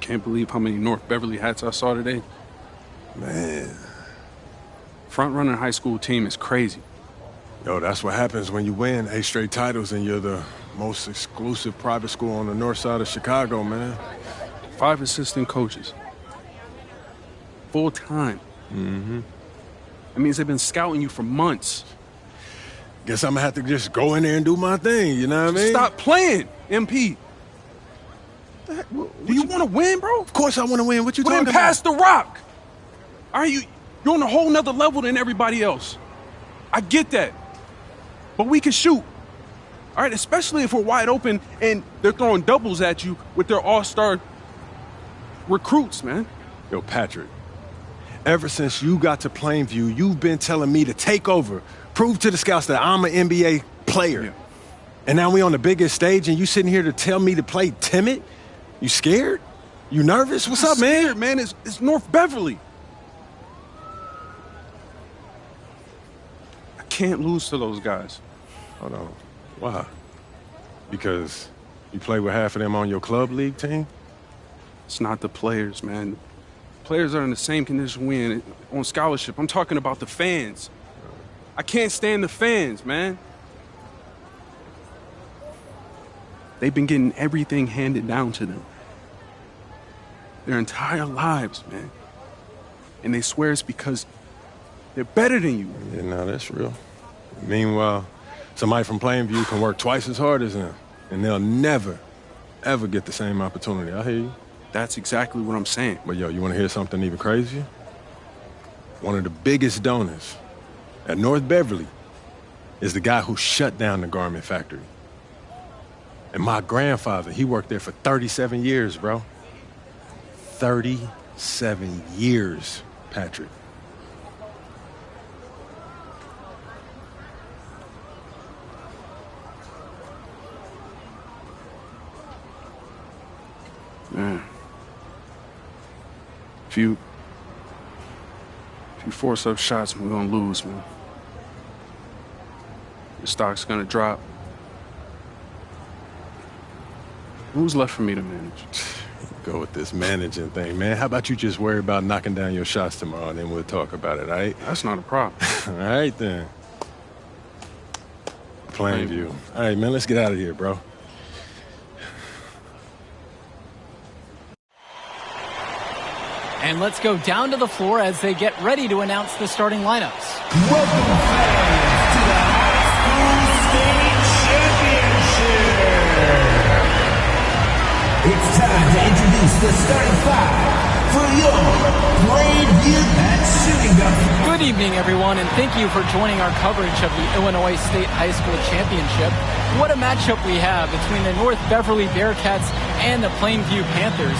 Can't believe how many North Beverly hats I saw today. Man. Front-runner high school team is crazy. Yo, that's what happens when you win 8 straight titles and you're the most exclusive private school on the north side of Chicago, man. 5 assistant coaches. Full time. Mm-hmm. That means they've been scouting you for months. Guess I'm gonna have to just go in there and do my thing, you know what I mean? Stop playing, MP. Do you want to win, bro? Of course I want to win. What you talking about? Then pass the rock. All right, you're on a whole nother level than everybody else. I get that. But we can shoot. All right, especially if we're wide open and they're throwing doubles at you with their all-star recruits, man. Yo, Patrick, ever since you got to Plainview, you've been telling me to take over, prove to the scouts that I'm an NBA player. Yeah. And now we on the biggest stage and you sitting here to tell me to play timid? You scared? You nervous? What's up, man? Scared, man. It's North Beverly. I can't lose to those guys. Hold on. Why? Because you play with half of them on your club league team? It's not the players, man. Players are in the same condition we in on scholarship. I'm talking about the fans. I can't stand the fans, man. They've been getting everything handed down to them their entire lives, man. And they swear it's because they're better than you. Yeah, no, that's real. Meanwhile, somebody from Plainview can work twice as hard as them, and they'll never, ever get the same opportunity. I hear you. That's exactly what I'm saying. But yo, you want to hear something even crazier? One of the biggest donors at North Beverly is the guy who shut down the garment factory. And my grandfather, he worked there for 37 years, bro. 37 years, Patrick. Man. If you force up shots, we're gonna lose, man. The stock's gonna drop. Who's left for me to manage? Go with this managing thing, man. How about you just worry about knocking down your shots tomorrow, and then we'll talk about it, all right? That's not a problem. All right, then. Plainview. All right, man, let's get out of here, bro. And let's go down to the floor as they get ready to announce the starting lineups. Welcome, fans, to the High School State Championship. It's time to introduce the starting 5 for your Plainview Pat Shooting Guard. Good evening, everyone, and thank you for joining our coverage of the Illinois State High School Championship. What a matchup we have between the North Beverly Bearcats and the Plainview Panthers.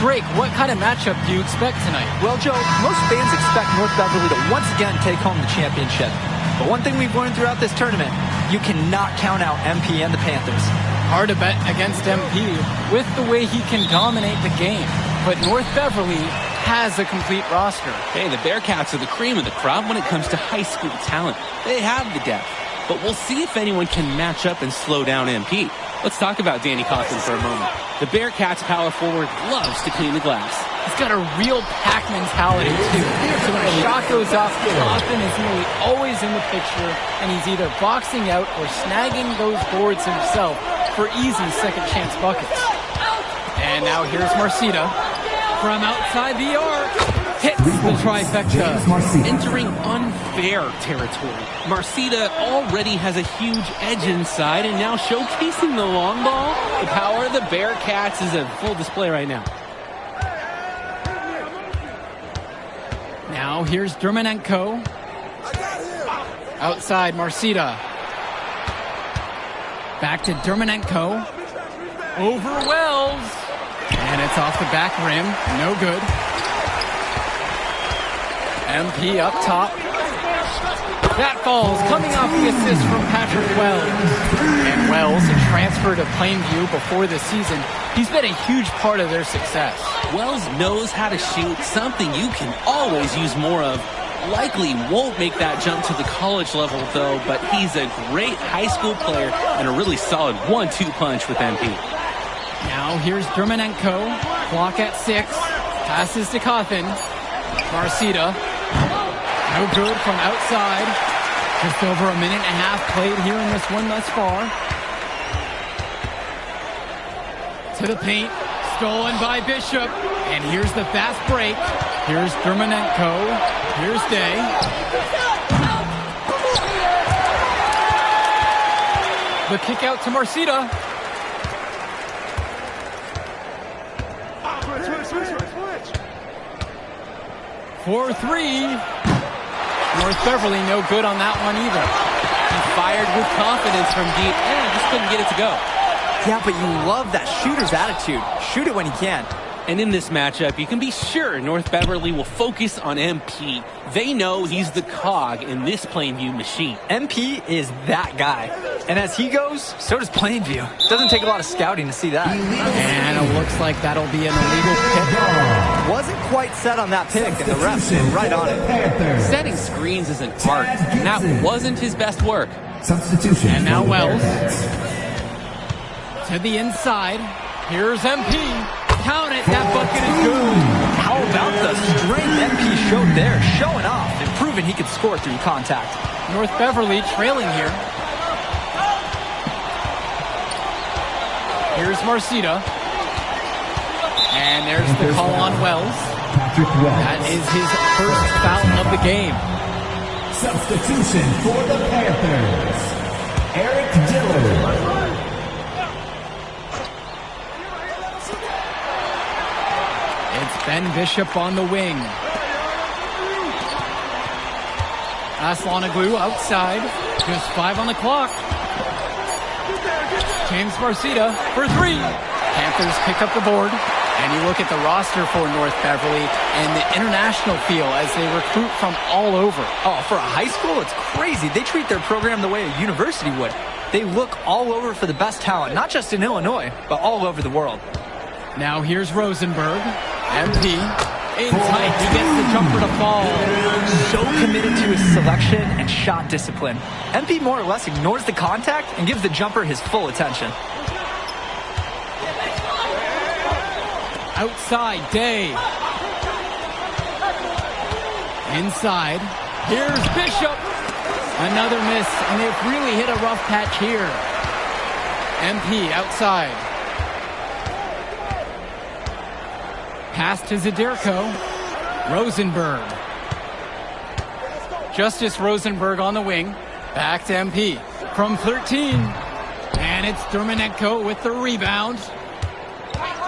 Drake, what kind of matchup do you expect tonight? Well, Joe, most fans expect North Beverly to once again take home the championship. But one thing we've learned throughout this tournament, you cannot count out MP and the Panthers. Hard to bet against MP with the way he can dominate the game. But North Beverly has a complete roster. Hey, the Bearcats are the cream of the crop when it comes to high school talent. They have the depth. But we'll see if anyone can match up and slow down MP. Let's talk about Danny Coughlin for a moment. The Bearcats power forward loves to clean the glass. He's got a real pack mentality, too. So when a shot goes up, Coughlin is nearly always in the picture, and he's either boxing out or snagging those boards himself for easy second-chance buckets. And now here's Marcita from outside the arc. Hits the trifecta. Entering unfair territory. Marcita already has a huge edge inside, and now showcasing the long ball. The power of the Bearcats is a full display right now. Now here's Dermanenko. Outside Marcita. Back to Dermanenko. Over Wells. And it's off the back rim. No good. MP up top. That falls, coming off the assist from Patrick Wells. And Wells, a transfer to Plainview before the season, he's been a huge part of their success. Wells knows how to shoot, something you can always use more of. Likely won't make that jump to the college level, though, but he's a great high school player and a really solid 1-2 punch with MP. Now here's Dermanenko. Clock at 6. Passes to Coffin. Marcita. No good from outside. Just over a minute and a half played here in this one thus far. To the paint. Stolen by Bishop. And here's the fast break. Here's Dermonenko. Here's Day. The kick out to Marcita. For 3. North Beverly no good on that one either. He fired with confidence from deep and just couldn't get it to go. Yeah, but you love that shooter's attitude. Shoot it when you can. And in this matchup, you can be sure North Beverly will focus on MP. They know he's the cog in this Plainview machine. MP is that guy. And as he goes, so does Plainview. Doesn't take a lot of scouting to see that. And it looks like that'll be an illegal pick. Wasn't quite set on that pick, and the refs were right on it. Setting screens is an art, and that wasn't his best work. Substitution. And now Wells. To the inside. Here's MP. Count it. That bucket is good. How about the strength MP showed there? Showing off and proving he could score through contact. North Beverly trailing here. Here's Marcita. And there's the call on Wells. That is his first foul of the game. Substitution for the Panthers. Eric Dillard. It's Ben Bishop on the wing. Aslanoglu outside. Just 5 on the clock. James Marcita for 3. Panthers pick up the board. And you look at the roster for North Beverly and the international feel as they recruit from all over. Oh, for a high school, it's crazy. They treat their program the way a university would. They look all over for the best talent, not just in Illinois, but all over the world. Now here's Rosenberg. MP. In tight. He gets the jumper to fall. So committed to his selection and shot discipline. MP more or less ignores the contact and gives the jumper his full attention. Outside, Day. Inside. Here's Bishop. Another miss, and they've really hit a rough patch here. MP outside. Pass to Zadirko. Rosenberg. Justice Rosenberg on the wing. Back to MP. From 13. And it's Dermonenko with the rebound.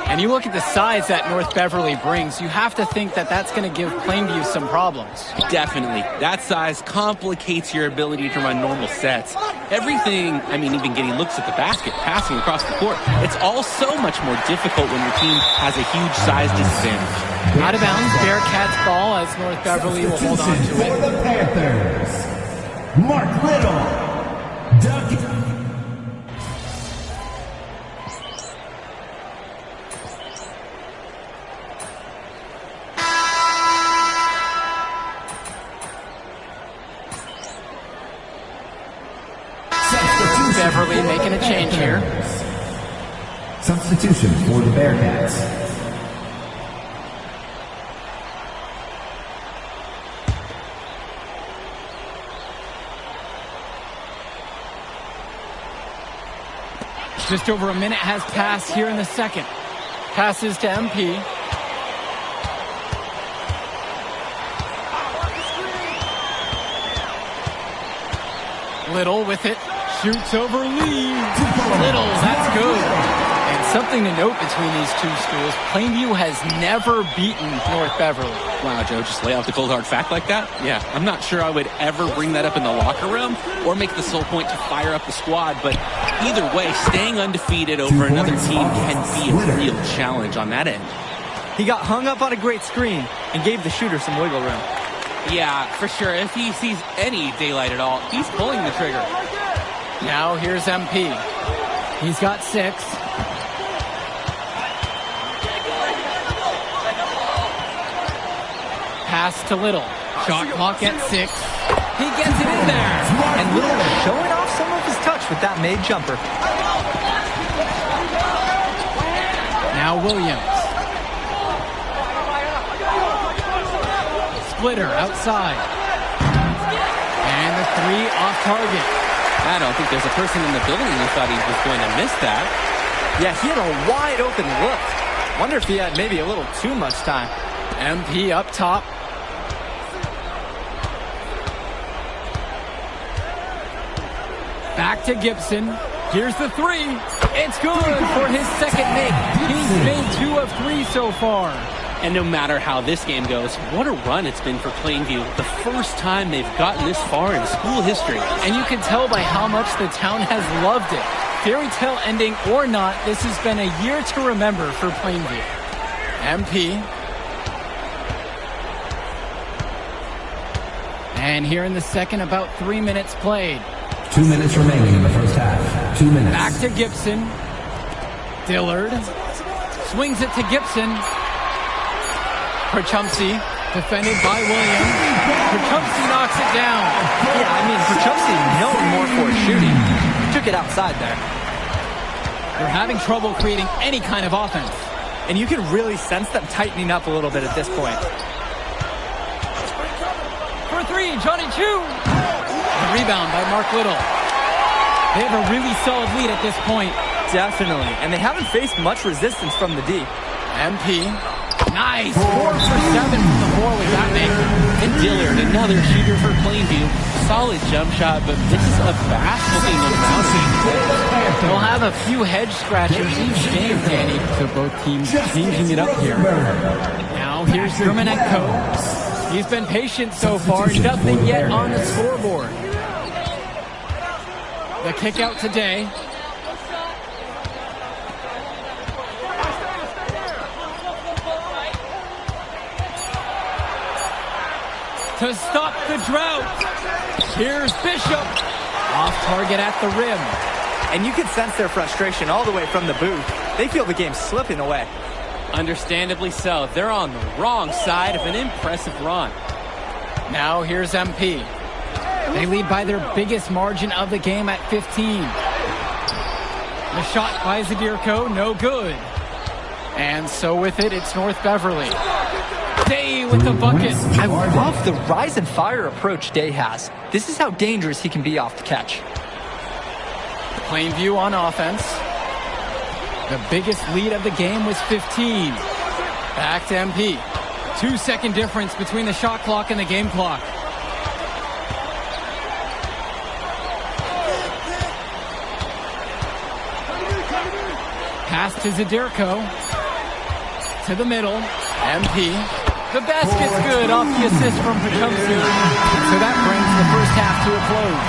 And you look at the size that North Beverly brings, you have to think that that's going to give Plainview some problems. Definitely. That size complicates your ability to run normal sets. Everything, even getting looks at the basket, passing across the court, it's all so much more difficult when your team has a huge size disadvantage. Out of bounds, Bearcats ball as North Beverly will hold on to it. For the Panthers, Mark Little, Doug. Beverly making a change here. Substitution for the Bearcats. Just over a minute has passed here in the second. Passes to MP. Little with it. Shoots over Lee. Little, that's good. And something to note between these two schools, Plainview has never beaten North Beverly. Wow, Joe, just lay out the cold hard fact like that? Yeah, I'm not sure I would ever bring that up in the locker room or make the sole point to fire up the squad, but either way, staying undefeated over another team can be a real challenge on that end. He got hung up on a great screen and gave the shooter some wiggle room. Yeah, for sure. If he sees any daylight at all, he's pulling the trigger. Now here's MP. He's got 6. Pass to Little. Shot clock at 6. He gets it in there. And Little showing off some of his touch with that made jumper. Now Williams. splitter outside. And the three off target. I don't think there's a person in the building who thought he was going to miss that. Yeah, he had a wide open look. Wonder if he had maybe a little too much time. MP up top. Back to Gibson. Here's the three. It's good for his second make. He's made 2 of 3 so far. And no matter how this game goes, what a run it's been for Plainview. The first time they've gotten this far in school history. And you can tell by how much the town has loved it. Fairy tale ending or not, this has been a year to remember for Plainview. MP. And here in the second, about 3 minutes played. 2 minutes remaining in the first half. 2 minutes. Back to Gibson. Dillard. Swings it to Gibson. Perchumsey, defended by Williams. Perchumsey knocks it down. Yeah, I mean, Perchumsey known more for his shooting. Took it outside there. They're having trouble creating any kind of offense. And you can really sense them tightening up a little bit at this point. For 3, Johnny Chu. The rebound by Mark Little. They have a really solid lead at this point. Definitely. And they haven't faced much resistance from the D. MP. Nice. 4 for 7 from the floor with that make. And Dillard, another shooter for Plainview. Solid jump shot, but this is a fast looking amount. They'll have a few hedge scratchers each game, Danny. So both teams changing it up here. Now here's Germanenko. He's been patient so far. Nothing yet on the scoreboard. The kick out today. To stop the drought. Here's Bishop. Off target at the rim. And you can sense their frustration all the way from the booth. They feel the game's slipping away. Understandably so. They're on the wrong side of an impressive run. Now here's MP. They lead by their biggest margin of the game at 15. The shot by Zadirko, no good. And so with it, it's North Beverly. Day with the bucket. I love the rise and fire approach Day has. This is how dangerous he can be off the catch. Plainview on offense. The biggest lead of the game was 15. Back to MP. 2-second difference between the shot clock and the game clock. Pass to Zadirko. To the middle. MP. The basket's good off the assist from Perchumsey. So that brings the first half to a close.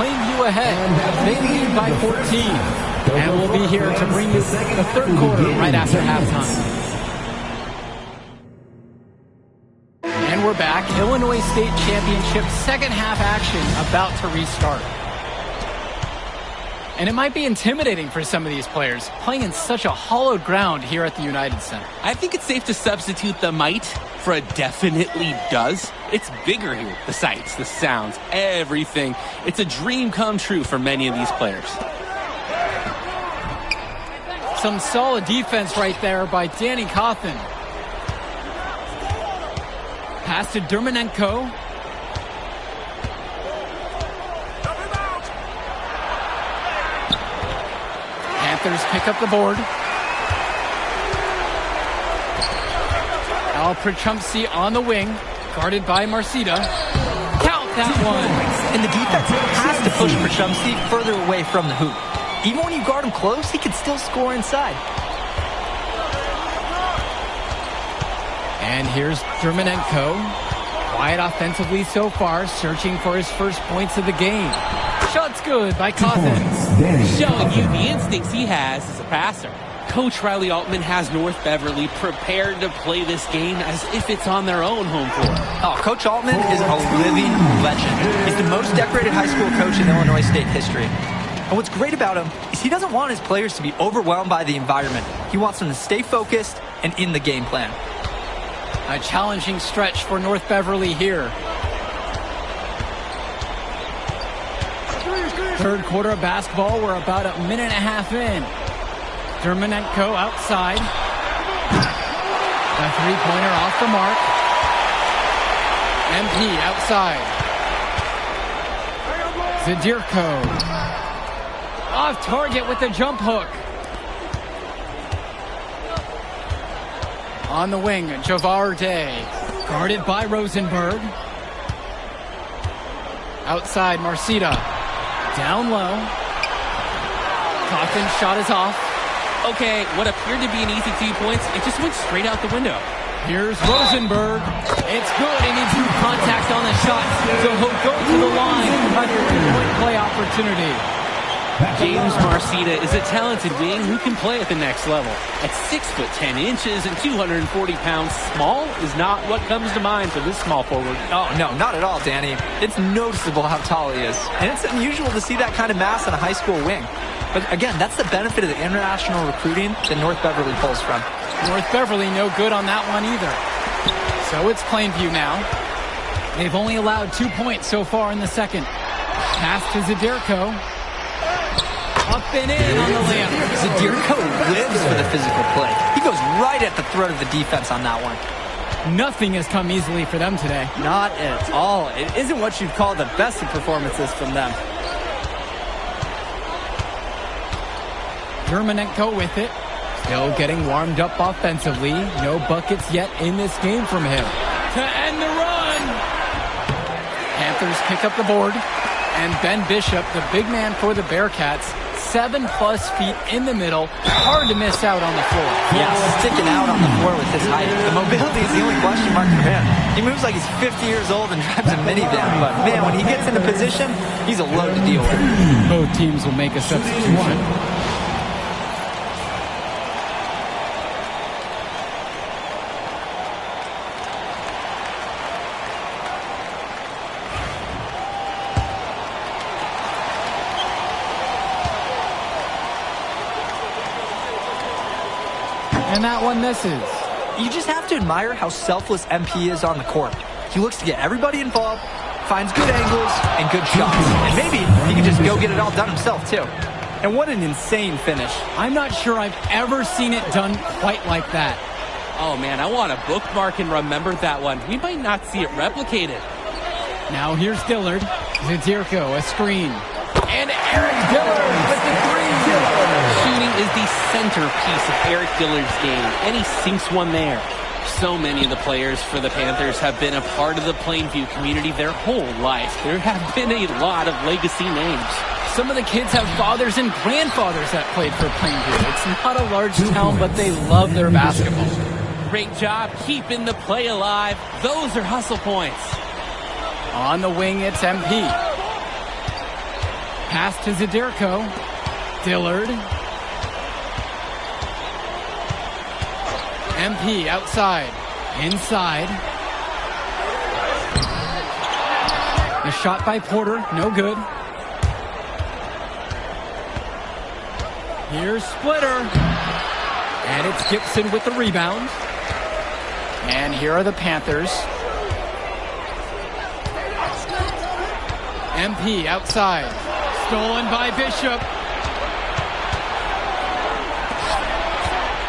Plainview ahead. They lead by 14. And we'll be here to bring you the third quarter right after halftime. And we're back. Illinois State Championship second half action about to restart. And it might be intimidating for some of these players, playing in such a hollowed ground here at the United Center. I think it's safe to substitute the might for a definitely does. It's bigger here. The sights, the sounds, everything. It's a dream come true for many of these players. Some solid defense right there by Danny Cawthon. Pass to Dermanenko. Panthers pick up the board. Al Perchumsey on the wing, guarded by Marcita. Count that one. And the defense has to push Perchumsey further away from the hoop. Even when you guard him close, he can still score inside. And here's Dermanenko. Quiet offensively so far, searching for his first points of the game. Shot's good by Cawthon. Showing you the instincts he has as a passer. Coach Riley Altman has North Beverly prepared to play this game as if it's on their own home court. Oh, Coach Altman is a living legend. He's the most decorated high school coach in Illinois State history. And what's great about him is he doesn't want his players to be overwhelmed by the environment. He wants them to stay focused and in the game plan. A challenging stretch for North Beverly here. Third quarter of basketball, we're about a minute and a half in. Dermanenko outside. A three-pointer off the mark. MP outside. Zadirko. Off target with the jump hook. On the wing, Javar Day. Guarded by Rosenberg. Outside, Marcita. Down low. Coffin shot is off. Okay, what appeared to be an easy 2 points, it just went straight out the window. Here's Rosenberg. It's good. He needs some contact on the shot, so he'll go to the line. A 3-point play opportunity. James Marcita is a talented wing who can play at the next level. At 6'10" and 240 pounds, small is not what comes to mind for this small forward. Oh, no, not at all, Danny. It's noticeable how tall he is. And it's unusual to see that kind of mass on a high school wing. But again, that's the benefit of the international recruiting that North Beverly pulls from. North Beverly no good on that one either. So it's Plainview now. They've only allowed 2 points so far in the second. Pass to Zadirko. Up and in on the layup. Zadirko lives for the physical play. He goes right at the throat of the defense on that one. Nothing has come easily for them today. Not at all. It isn't what you'd call the best of performances from them. Germanenko with it. Still getting warmed up offensively. No buckets yet in this game from him. To end the run. Panthers pick up the board. And Ben Bishop, the big man for the Bearcats, 7+ feet in the middle. Hard to miss out on the floor. Yeah, sticking out on the floor with his height. The mobility is the only question mark for him. He moves like he's 50 years old and drives a minivan. But, man, when he gets into position, he's a load to deal with. Both teams will make a substitution. And that one misses. You just have to admire how selfless MP is on the court. He looks to get everybody involved, finds good angles, and good shots. And maybe he can just go get it all done himself, too. And what an insane finish. I'm not sure I've ever seen it done quite like that. Oh man, I want to bookmark and remember that one. We might not see it replicated. Now here's Dillard. Zadirko, a screen. And Eric Dillard with the three. Shooting is the centerpiece of Eric Dillard's game, and he sinks one there. So many of the players for the Panthers have been a part of the Plainview community their whole life. There have been a lot of legacy names. Some of the kids have fathers and grandfathers that played for Plainview. It's not a large town, but they love their basketball. Great job keeping the play alive. Those are hustle points. On the wing, it's MP. Pass to Zadirko. Dillard. MP outside. Inside. A shot by Porter. No good. Here's Splitter. And it's Gibson with the rebound. And here are the Panthers. MP outside. Stolen by Bishop.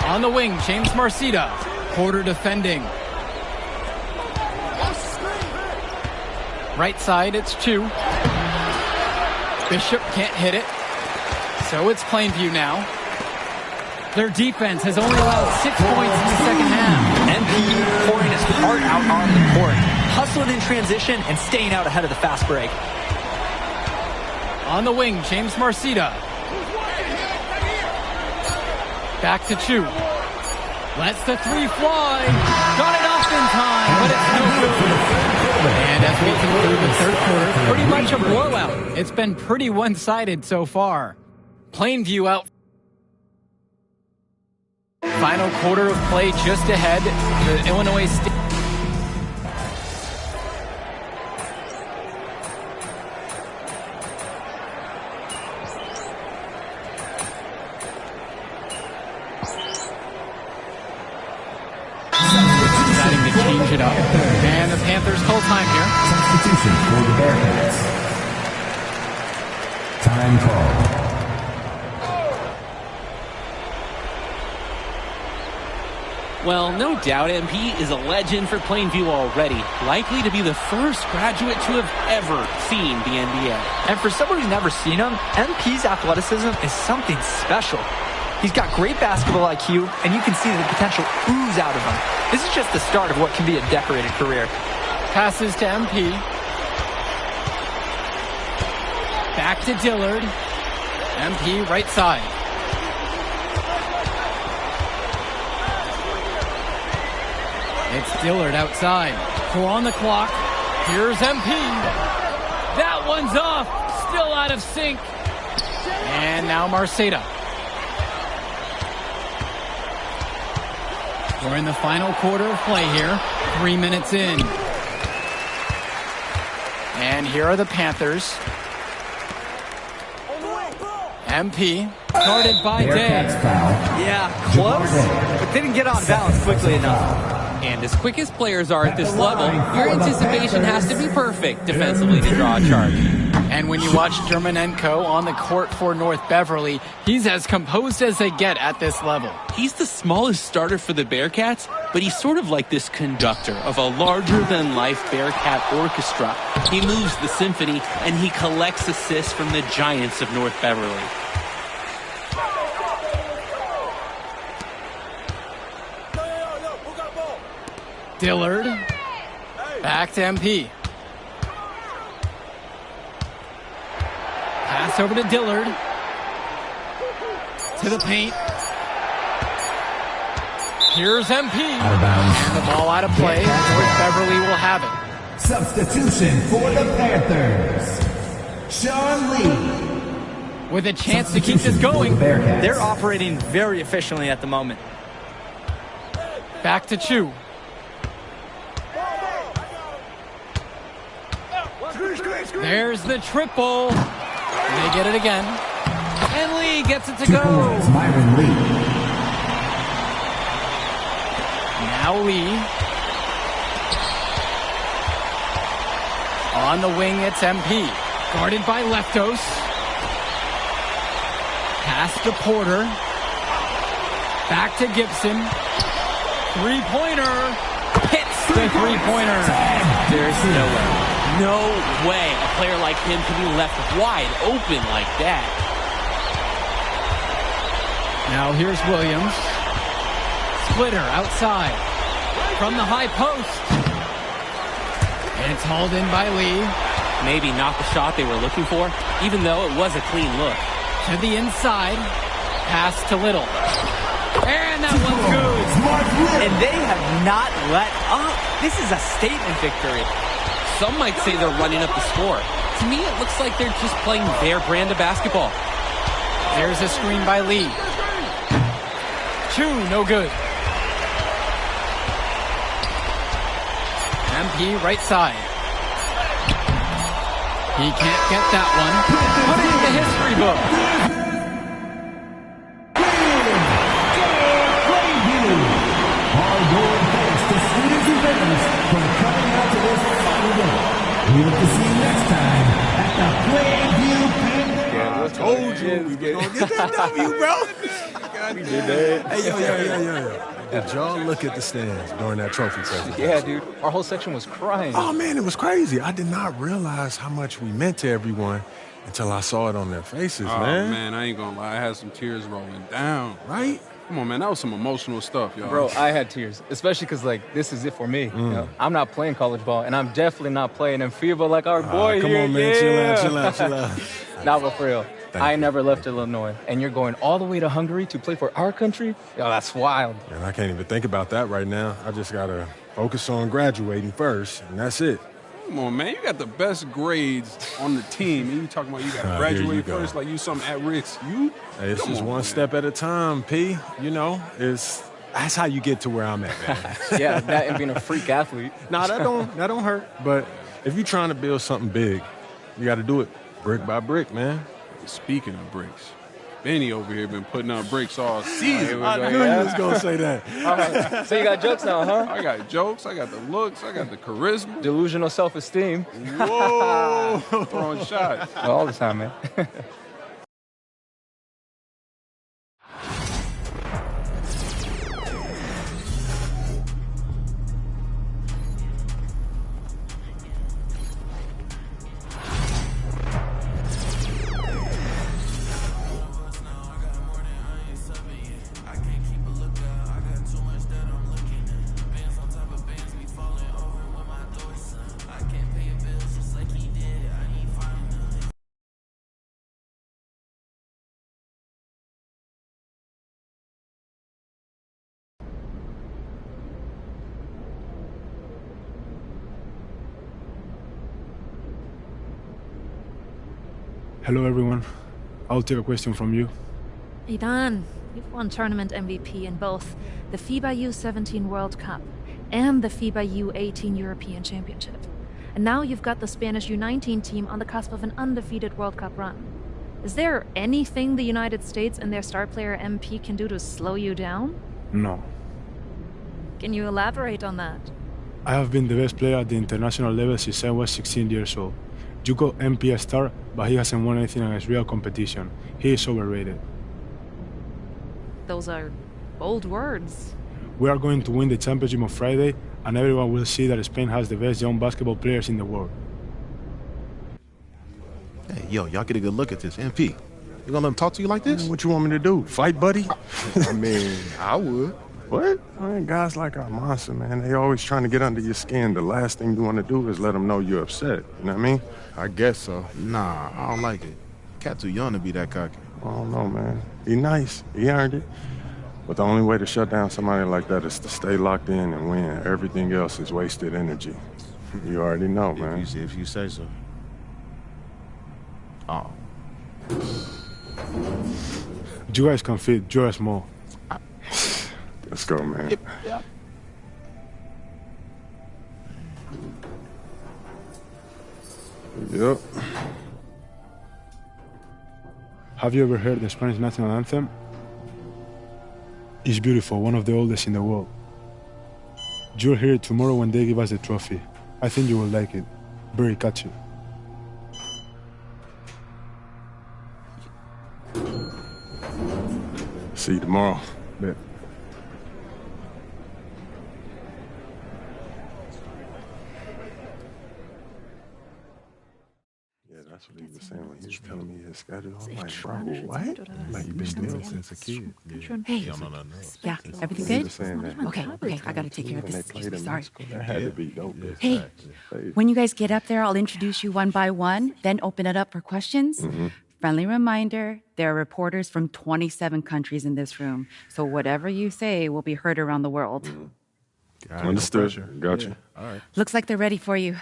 On the wing, James Marcita. Porter defending. Right side, it's 2. Bishop can't hit it. So it's Plainview now. Their defense has only allowed 6 points in the second half. MP pouring his heart out on the court. Hustling in transition and staying out ahead of the fast break. On the wing, James Marcita. Back to 2. Lets the 3 fly. Got it off in time, but it's no good. And as we conclude the third quarter, pretty much a blowout. It's been pretty one-sided so far. Plainview out. Final quarter of play just ahead. The Illinois State. Deciding to change it up. And the Panthers call time here. Substitution for the Bearcats. Time call. Well, no doubt MP is a legend for Plainview already, likely to be the first graduate to have ever seen the NBA. And for someone who's never seen him, MP's athleticism is something special. He's got great basketball IQ, and you can see the potential ooze out of him. This is just the start of what can be a decorated career. Passes to MP. Back to Dillard. MP right side. It's Dillard outside. 4 on the clock. Here's MP. That one's off. Still out of sync. And now Marceda. We're in the final quarter of play here. 3 minutes in. And here are the Panthers. MP, guarded by Day. Yeah, close, but didn't get on balance quickly enough. And as quick as players are at this level, your anticipation has to be perfect defensively to draw a charge. And when you watch Germanenko on the court for North Beverly, he's as composed as they get at this level. He's the smallest starter for the Bearcats, but he's sort of like this conductor of a larger-than-life Bearcat orchestra. He moves the symphony, and he collects assists from the giants of North Beverly. Dillard, back to MP. Pass over to Dillard. To the paint. Here's MP. Out of bounds. And the ball out of play. North Beverly will have it. Substitution for the Panthers. Sean Lee. With a chance to keep this going. They're operating very efficiently at the moment. Back to Chu. There's the triple. They get it again. And Lee gets it to go. Myron Lee. Now Lee. On the wing, it's MP. Guarded by Leftos. Pass to Porter. Back to Gibson. Three-pointer. Hits the three-pointer. There's no way. No way a player like him can be left wide open like that. Now here's Williams. Splitter outside. From the high post. And it's hauled in by Lee. Maybe not the shot they were looking for, even though it was a clean look. To the inside. Pass to Little. And that one's good. And they have not let up. This is a statement victory. Some might say they're running up the score. To me, it looks like they're just playing their brand of basketball. There's a screen by Lee. Chu, no good. MP right side. He can't get that one. Put it in the history book. We hope to see you next time at the Plainview Panthers. I told you we were going to get that W, bro. We did that. Hey, yo. Did y'all look at the stands during that trophy presentation? Yeah, dude. Our whole section was crying. Oh, man, it was crazy. I did not realize how much we meant to everyone until I saw it on their faces, man. Oh, man, I ain't going to lie. I had some tears rolling down. Right? Come on, man. That was some emotional stuff, y'all. Bro, I had tears, especially because, like, this is it for me. You know? I'm not playing college ball, and I'm definitely not playing in FIBA like our boy come here. on, man. Yeah. Chill out. Nah, but for real. I you. never left Illinois, and you're going all the way to Hungary to play for our country? Yo, that's wild. And I can't even think about that right now. I just got to focus on graduating first, and that's it. Come on, man. You got the best grades on the team, and you talking about you got to graduate first like you something at risk. Hey, it's just one step at a time, P. You know, that's how you get to where I'm at, man. Yeah, that and being a freak athlete. Nah, that don't hurt. But if you're trying to build something big, you got to do it brick by brick, man. Speaking of bricks, Benny over here been putting up bricks all season. I knew you was going to say that. All right. So you got jokes now, huh? I got jokes, I got the looks, I got the charisma. Delusional self-esteem. Whoa! Throwing shots. All the time, man. Hello, everyone. I'll take a question from you. Ivan, you've won tournament MVP in both the FIBA U17 World Cup and the FIBA U18 European Championship. And now you've got the Spanish U19 team on the cusp of an undefeated World Cup run. Is there anything the United States and their star player MP can do to slow you down? No. Can you elaborate on that? I have been the best player at the international level since I was 16 years old. You call MP a star, but he hasn't won anything against real competition. He is overrated. Those are bold words. We are going to win the championship on Friday, and everyone will see that Spain has the best young basketball players in the world. Hey, yo, y'all get a good look at this. MP, you gonna let him talk to you like this? What you want me to do? Fight, buddy? I mean, I would. What? I mean, guys like our monster, man, they always trying to get under your skin. The last thing you want to do is let them know you're upset. You know what I mean? I guess so. Nah, I don't like it. Cat too young to be that cocky. I don't know, man. He nice. He earned it. But the only way to shut down somebody like that is to stay locked in and win. Everything else is wasted energy. You already know, man. If you say so. Oh. You guys can fit. You're small. Let's go, man. Yep. Yep. Have you ever heard the Spanish national anthem? It's beautiful, one of the oldest in the world. You'll hear it tomorrow when they give us the trophy. I think you will like it. Very catchy. See you tomorrow. Bet. That's what he was saying when he was telling me his schedule. I'm like, bro, what? Like, you been doing since a kid. Hey. Yeah, everything good? Okay, I gotta take care of this. Excuse me, sorry. That had to be dope. Hey, when you guys get up there, I'll introduce you one by one, then open it up for questions. Friendly reminder, there are reporters from 27 countries in this room, so whatever you say will be heard around the world. Understood. Gotcha. All right. Looks like they're ready for you.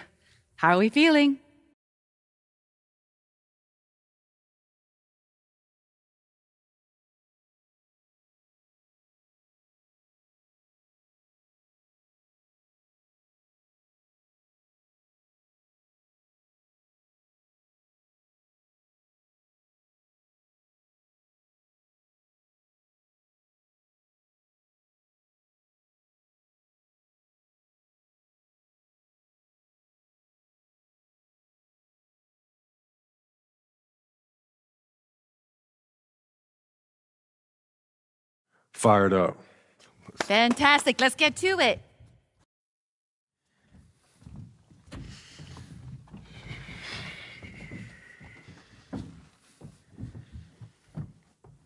How are we feeling? Fired up. Fantastic, let's get to it.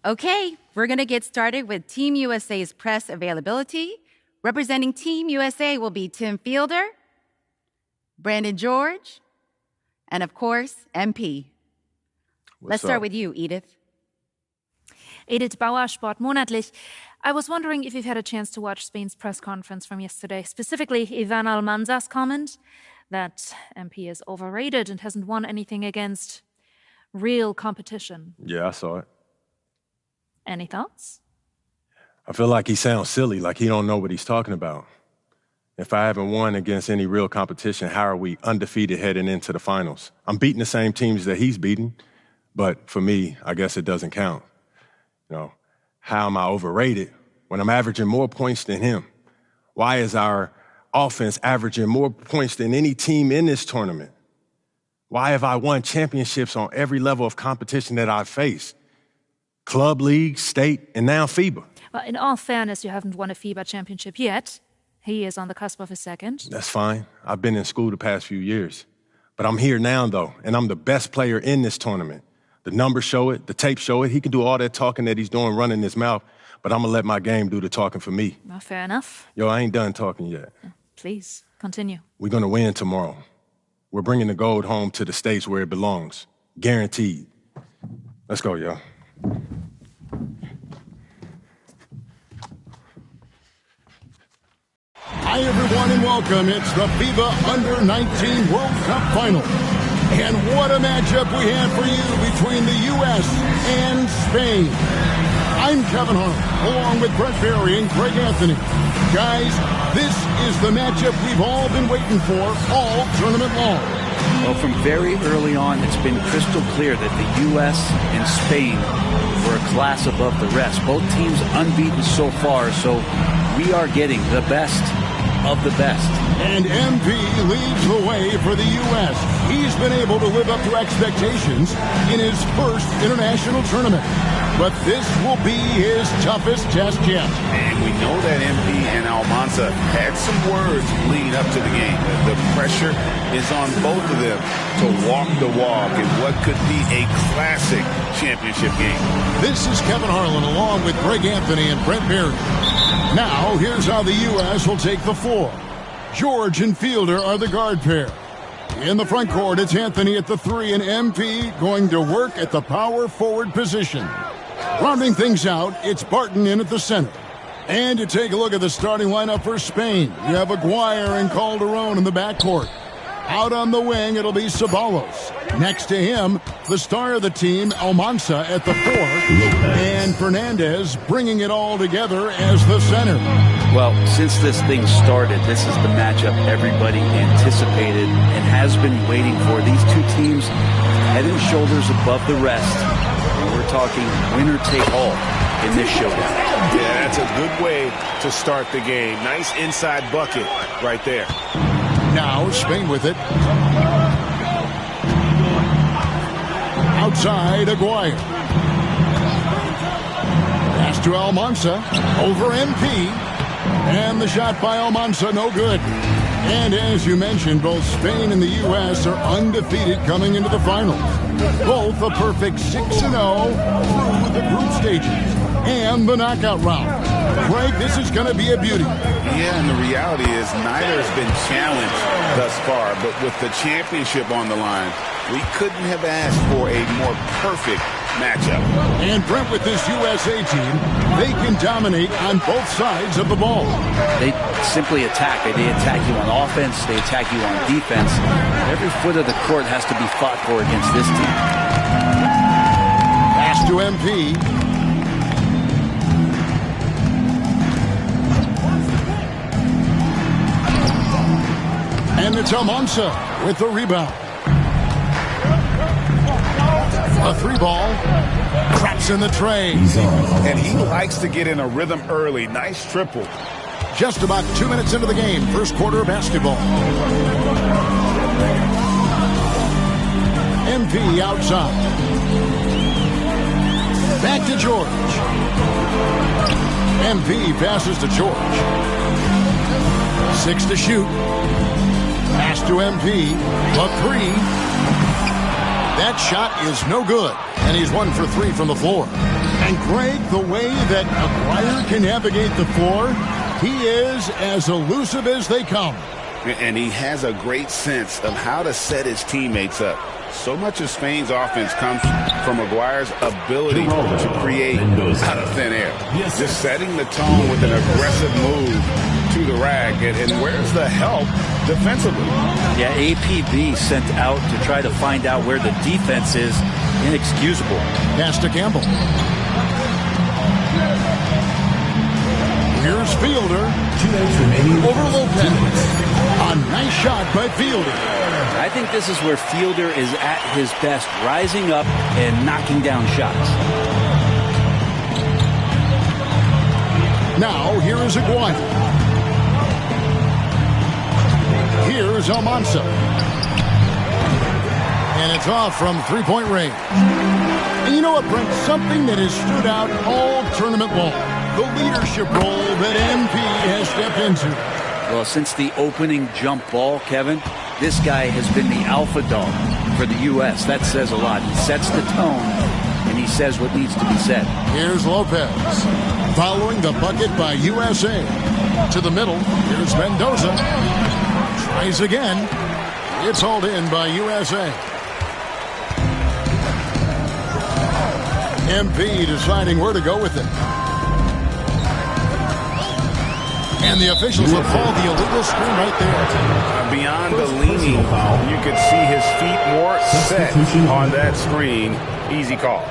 Okay, we're gonna get started with Team USA's press availability. Representing Team USA will be Tim Fielder, Brandon George, and of course, MP. Let's start with you, Edith. Edith Bauer, Sport Monatlich. I was wondering if you've had a chance to watch Spain's press conference from yesterday, specifically Ivan Almanza's comment that MP is overrated and hasn't won anything against real competition. Yeah, I saw it. Any thoughts? I feel like he sounds silly, like he don't know what he's talking about. If I haven't won against any real competition, how are we undefeated heading into the finals? I'm beating the same teams that he's beating, but for me, I guess it doesn't count. You know, how am I overrated when I'm averaging more points than him? Why is our offense averaging more points than any team in this tournament? Why have I won championships on every level of competition that I've faced? Club, league, state, and now FIBA. Well, in all fairness, you haven't won a FIBA championship yet. He is on the cusp of a second. That's fine. I've been in school the past few years. But I'm here now, though, and I'm the best player in this tournament. The numbers show it, the tape show it. He can do all that talking that he's doing, running his mouth, but I'm gonna let my game do the talking for me. Well, fair enough. Yo, I ain't done talking yet. Please, continue. We're gonna win tomorrow. We're bringing the gold home to the States where it belongs. Guaranteed. Let's go, y'all. Hi, everyone, and welcome. It's the FIBA Under-19 World Cup Final. And what a matchup we have for you between the U.S. and Spain. I'm Kevin Harlan, along with Brett Barry and Greg Anthony. Guys, this is the matchup we've all been waiting for all tournament long. Well, from very early on, it's been crystal clear that the U.S. and Spain were a class above the rest. Both teams unbeaten so far, so we are getting the best of the best. And MP leads the way for the U.S. He's been able to live up to expectations in his first international tournament. But this will be his toughest test yet. And we know that MP and Almanza had some words leading up to the game. The pressure is on both of them to walk the walk in what could be a classic championship game. This is Kevin Harlan along with Greg Anthony and Brent Barry. Now, here's how the U.S. will take the floor. George and Fielder are the guard pair. In the front court, it's Anthony at the 3 and MP going to work at the power forward position. Rounding things out, it's Barton in at the center. And to take a look at the starting lineup for Spain, you have Aguirre and Calderon in the backcourt. Out on the wing, it'll be Ceballos. Next to him, the star of the team, Almanza at the 4. And Fernandez bringing it all together as the center. Well, since this thing started, this is the matchup everybody anticipated and has been waiting for. These two teams head and shoulders above the rest. And we're talking winner take all in this showdown. Yeah, that's a good way to start the game. Nice inside bucket right there. Now Spain with it. Outside, Aguirre. Pass to Almanza. Over MP. And the shot by Almanza, no good. And as you mentioned, both Spain and the U.S. are undefeated coming into the finals. Both a perfect 6-0 through the group stages and the knockout round. Greg, this is going to be a beauty. Yeah, and the reality is neither has been challenged thus far, but with the championship on the line, we couldn't have asked for a more perfect matchup. And Brent, with this USA team, they can dominate on both sides of the ball. They simply attack. They attack you on offense. They attack you on defense. Every foot of the court has to be fought for against this team. Pass to MP. And it's Almanza with the rebound. A 3-ball. Traps in the tray. And he likes to get in a rhythm early. Nice triple. Just about 2 minutes into the game. First quarter of basketball. MP outside. Back to George. MP passes to George. 6 to shoot. Pass to MP. A 3. That shot is no good. And he's 1 for 3 from the floor. And Greg, the way that Aguirre can navigate the floor, he is as elusive as they come. And he has a great sense of how to set his teammates up. So much of Spain's offense comes from Aguirre's ability to create out of thin air. Just setting the tone with an aggressive move to the rack. And where's the help defensively? Yeah, APB sent out to try to find out where the defense is. Inexcusable. Pass to Campbell. Here's Fielder. 2 minutes remaining. Over Lopez. A nice shot by Fielder. I think this is where Fielder is at his best, rising up and knocking down shots. Now, here is Aguirre. Here's Almanza. And it's off from three-point range. And you know what, Brent? Something that has stood out all tournament long. The leadership role that MP has stepped into. Well, since the opening jump ball, Kevin, this guy has been the alpha dog for the U.S. That says a lot. He sets the tone, and he says what needs to be said. Here's Lopez. Following the bucket by USA. To the middle, here's Mendoza. Tries again. It's hauled in by USA. MP deciding where to go with it. And the officials have called the illegal screen right there. Beyond the leaning, you could see his feet more set on that screen. Easy call.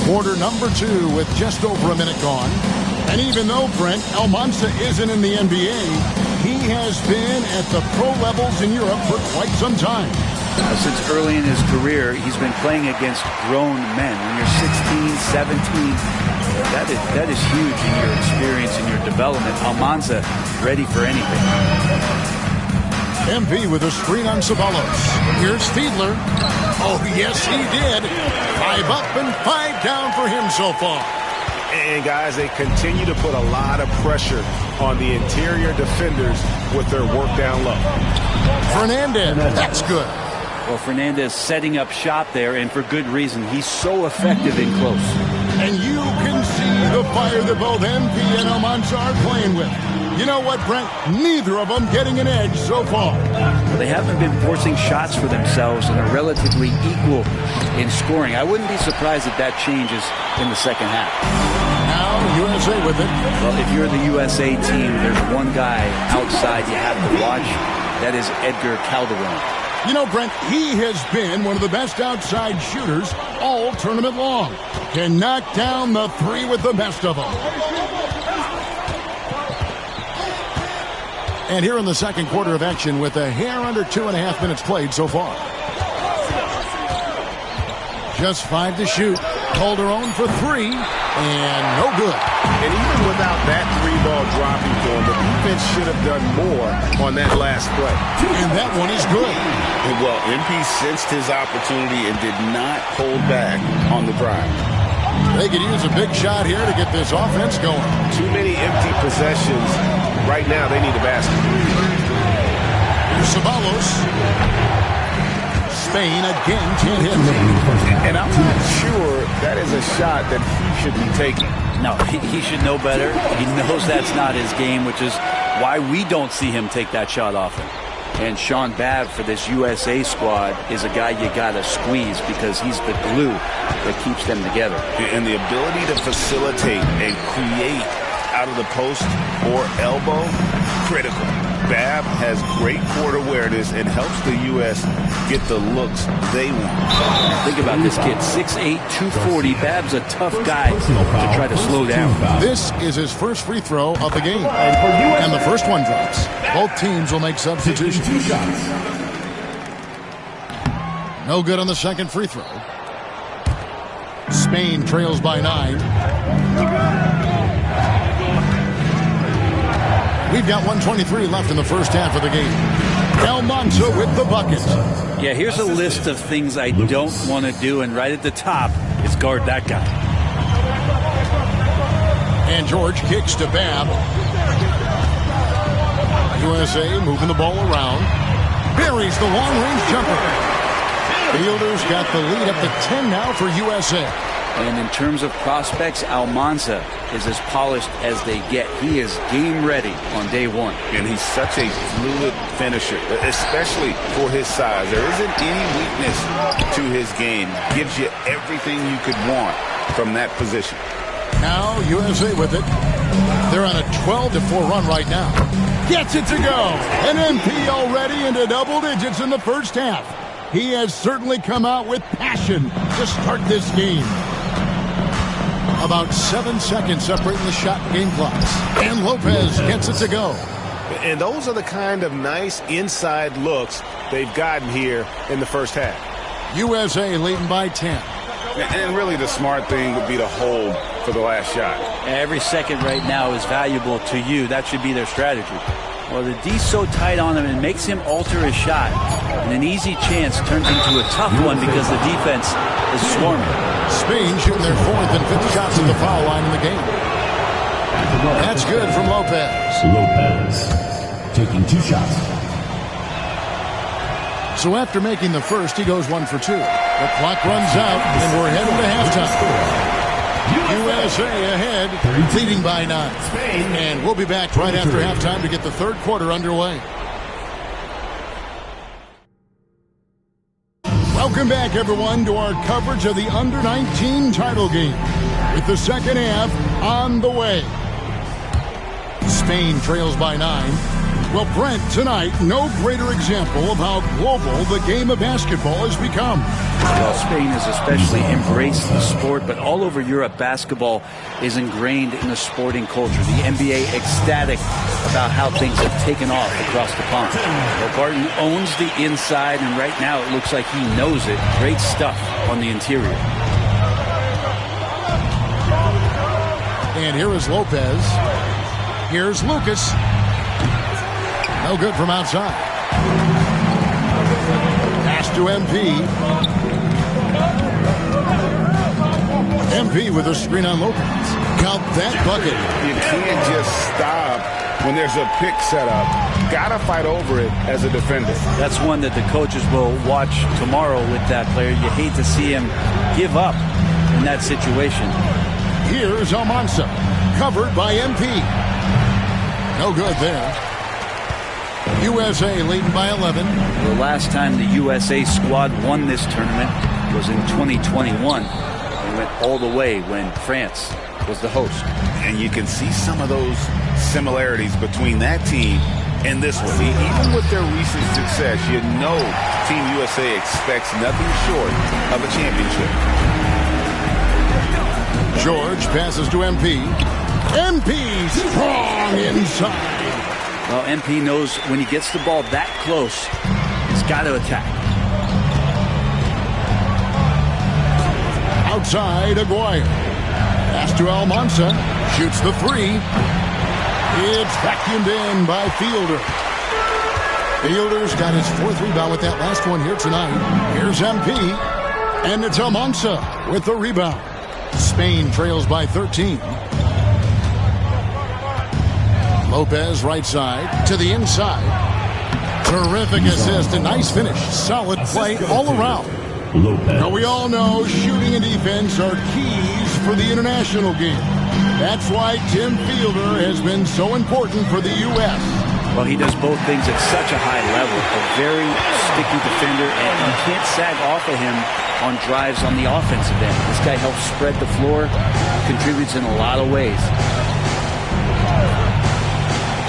Quarter number 2 with just over a minute gone. And even though Brent Almanza isn't in the NBA, he has been at the pro levels in Europe for quite some time. Since early in his career, he's been playing against grown men. When you're 16, 17, that is huge in your experience and your development. Almanza ready for anything. MP with a screen on Ceballos. Here's Fiedler. Oh, yes, he did. 5 up and 5 down for him so far. And, guys, they continue to put a lot of pressure on the interior defenders with their work down low. Fernandez, that's good. Well, Fernandez setting up shop there, and for good reason. He's so effective in close. And you can see the fire that both MP and Almanza are playing with. You know what, Brent? Neither of them getting an edge so far. They haven't been forcing shots for themselves and are relatively equal in scoring. I wouldn't be surprised if that changes in the second half. Now, USA with it. Well, if you're the USA team, there's one guy outside you have to watch. That is Edgar Calderon. You know, Brent, he has been one of the best outside shooters all tournament long. Can knock down the 3 with the best of them. And here in the second quarter of action with a hair under 2.5 minutes played so far. Just 5 to shoot. Calderon for 3, and no good. And even without that 3-ball dropping for him, the defense should have done more on that last play. And that one is good. And well, MP sensed his opportunity and did not hold back on the drive. They could use a big shot here to get this offense going. Too many empty possessions. Right now, they need a basket. Here's Ceballos. Spain again can't hit. And I'm not sure that is a shot that he should be taking. No, he should know better. He knows that's not his game, which is why we don't see him take that shot often. And Sean Babb for this USA squad is a guy you got to squeeze because he's the glue that keeps them together. And the ability to facilitate and create out of the post or elbow, critical. Babb has great court awareness and helps the U.S. get the looks they want. Think about this kid, 6'8", 240. Babb's a tough guy to try to slow down. This is his first free throw of the game. And the first one drops. Both teams will make substitutions. No good on the second free throw. Spain trails by 9. We've got 1:23 left in the first half of the game. Almanza with the bucket. Yeah, here's a list of things I don't want to do, and right at the top is guard that guy. And George kicks to Babb. USA moving the ball around. Buries the long-range jumper. Fielder's got the lead up to 10 now for USA. And in terms of prospects, Almanza is as polished as they get. He is game ready on day 1. And he's such a fluid finisher, especially for his size. There isn't any weakness to his game. Gives you everything you could want from that position. Now USA with it. They're on a 12-4 run right now. Gets it to go. And MP already into double digits in the first half. He has certainly come out with passion to start this game. About 7 seconds separating the shot and game clocks. And Lopez gets it to go. And those are the kind of nice inside looks they've gotten here in the first half. USA leading by 10. And really the smart thing would be to hold for the last shot. Every second right now is valuable to you. That should be their strategy. Well, the D's so tight on him and makes him alter his shot. And an easy chance turns into a tough one because the defense is swarming. Spain shooting their 4th and 5th shots at the foul line in the game. That's good from Lopez. Lopez taking 2 shots. So after making the first, he goes 1 for 2. The clock runs out, and we're headed to halftime. USA ahead, leading by 9. And we'll be back right after halftime to get the third quarter underway. Welcome back, everyone, to our coverage of the Under-19 title game, with the second half on the way. Spain trails by 9. Well, Brent, tonight, no greater example of how global the game of basketball has become. Well, Spain has especially embraced the sport, but all over Europe, basketball is ingrained in the sporting culture. The NBA ecstatic about how things have taken off across the pond. Well, Barton owns the inside, and right now it looks like he knows it. Great stuff on the interior. And here is Lopez. Here's Lucas. No good from outside. Pass to MP. MP with a screen on Lopez. Count that bucket. You can't just stop when there's a pick set up. Gotta fight over it as a defender. That's one that the coaches will watch tomorrow with that player. You hate to see him give up in that situation. Here's Almanza. Covered by MP. No good there. USA leading by 11. The last time the USA squad won this tournament was in 2021. They went all the way when France was the host. And you can see some of those similarities between that team and this one. Even with their recent success, you know Team USA expects nothing short of a championship. George passes to MP. MP strong inside. Well, MP knows when he gets the ball that close, he's got to attack. Outside, Aguirre. Pass to Almanza. Shoots the 3. It's vacuumed in by Fielder. Fielder's got his 4th rebound with that last one here tonight. Here's MP. And it's Almanza with the rebound. Spain trails by 13. Lopez right side to the inside. Terrific assist, a nice finish. Solid play all around. Now we all know shooting and defense are keys for the international game. That's why Tim Fielder has been so important for the U.S. Well, he does both things at such a high level. A very sticky defender, and you can't sag off of him on drives on the offensive end. This guy helps spread the floor, contributes in a lot of ways.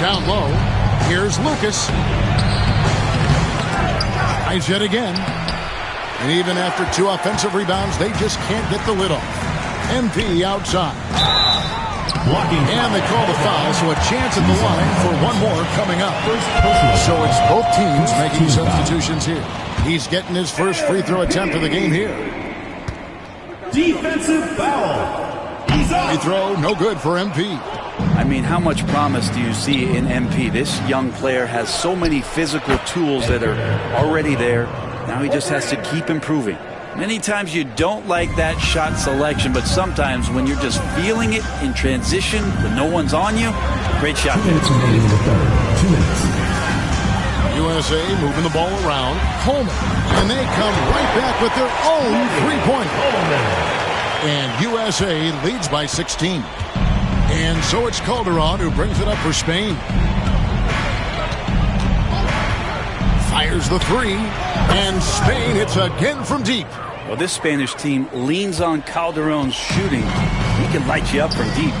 Down low, here's Lucas. Nice yet again. And even after 2 offensive rebounds, they just can't get the lid off. MP outside. And they call the foul, so a chance at the line for one more coming up. So it's both teams making substitutions here. He's getting his first free throw attempt of the game here. Defensive foul. Free throw, no good for MP. I mean, how much promise do you see in MP? This young player has so many physical tools that are already there. Now he just has to keep improving. Many times you don't like that shot selection, but sometimes when you're just feeling it in transition when no one's on you, great shot. 2 minutes remaining in the third. 2 minutes. USA moving the ball around. Coleman. And they come right back with their own three-pointer. And USA leads by 16. And so it's Calderon who brings it up for Spain. Fires the 3. And Spain hits again from deep. Well, this Spanish team leans on Calderon's shooting. He can light you up from deep.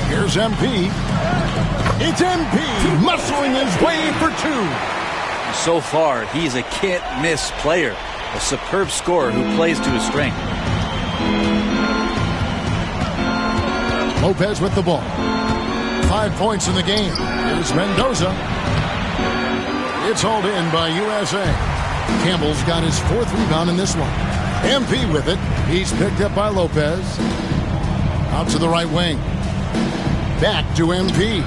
Here's MP. It's MP muscling his way for 2. So far, he's a can't-miss player. A superb scorer who plays to his strength. Lopez with the ball. 5 points in the game. Here's Mendoza. It's hauled in by USA. Campbell's got his 4th rebound in this one. MP with it. He's picked up by Lopez. Out to the right wing. Back to MP.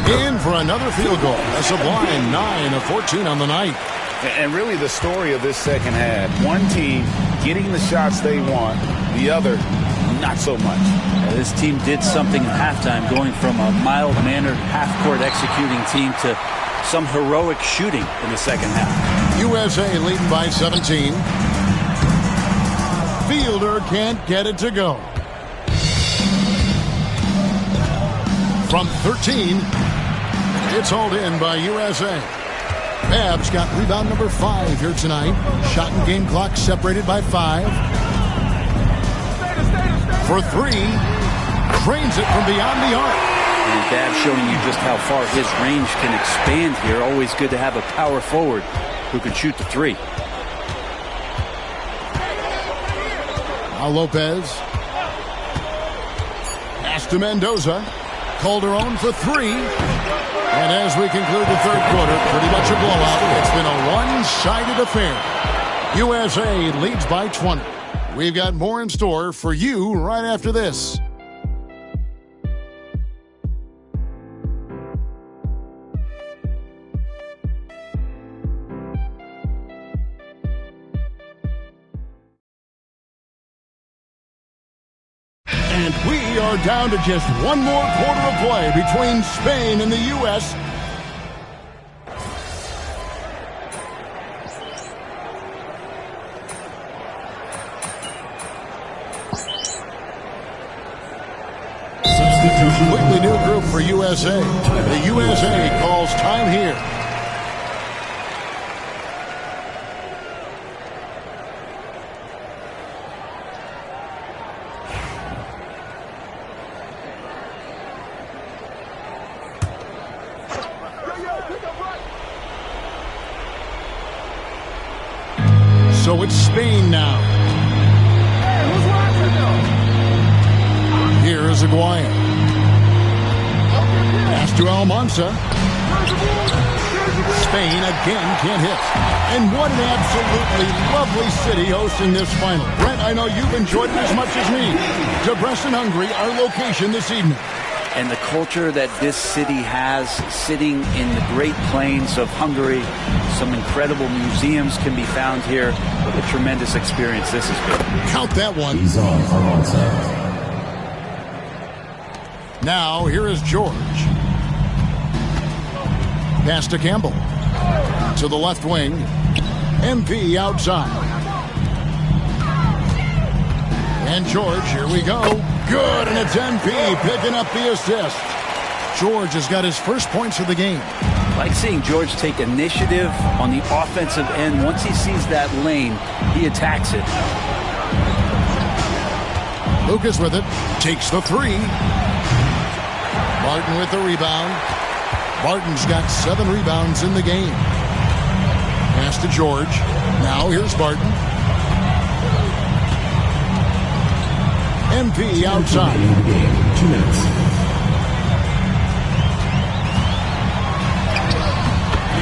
In for another field goal. A sublime 9 of 14 on the night. And really the story of this second half. One team getting the shots they want. The other, not so much. This team did something at halftime, going from a mild-mannered half-court executing team to some heroic shooting in the second half. USA leading by 17. Fielder can't get it to go. From 13, it's hauled in by USA. Babs got rebound number 5 here tonight. Shot and game clock separated by 5. For 3, drains it from beyond the arc. And Babs showing you just how far his range can expand here. Always good to have a power forward who can shoot the 3. Now Lopez. Pass to Mendoza. Calderon for 3. And as we conclude the third quarter, pretty much a blowout. It's been a one-sided affair. USA leads by 20. We've got more in store for you right after this. And we are down to just one more quarter of play between Spain and the U.S. Completely new group for USA. The USA calls time here. So it's Spain now. Here is Aguirre. Pass to Almanza. Spain again can't hit. And what an absolutely lovely city hosting this final. Brent, I know you've enjoyed it as much as me. Debrecen, Hungary, our location this evening. And the culture that this city has, sitting in the Great Plains of Hungary. Some incredible museums can be found here. What a tremendous experience this has been. Count that one. Now, here is George. Pass to Campbell. To the left wing. MP outside. And George, here we go. Good, and it's MP picking up the assist. George has got his first points of the game. Like seeing George take initiative on the offensive end. Once he sees that lane, he attacks it. Lucas with it. Takes the 3. Barton with the rebound. Barton's got 7 rebounds in the game. Pass to George. Now here's Barton. MP outside. 2 minutes.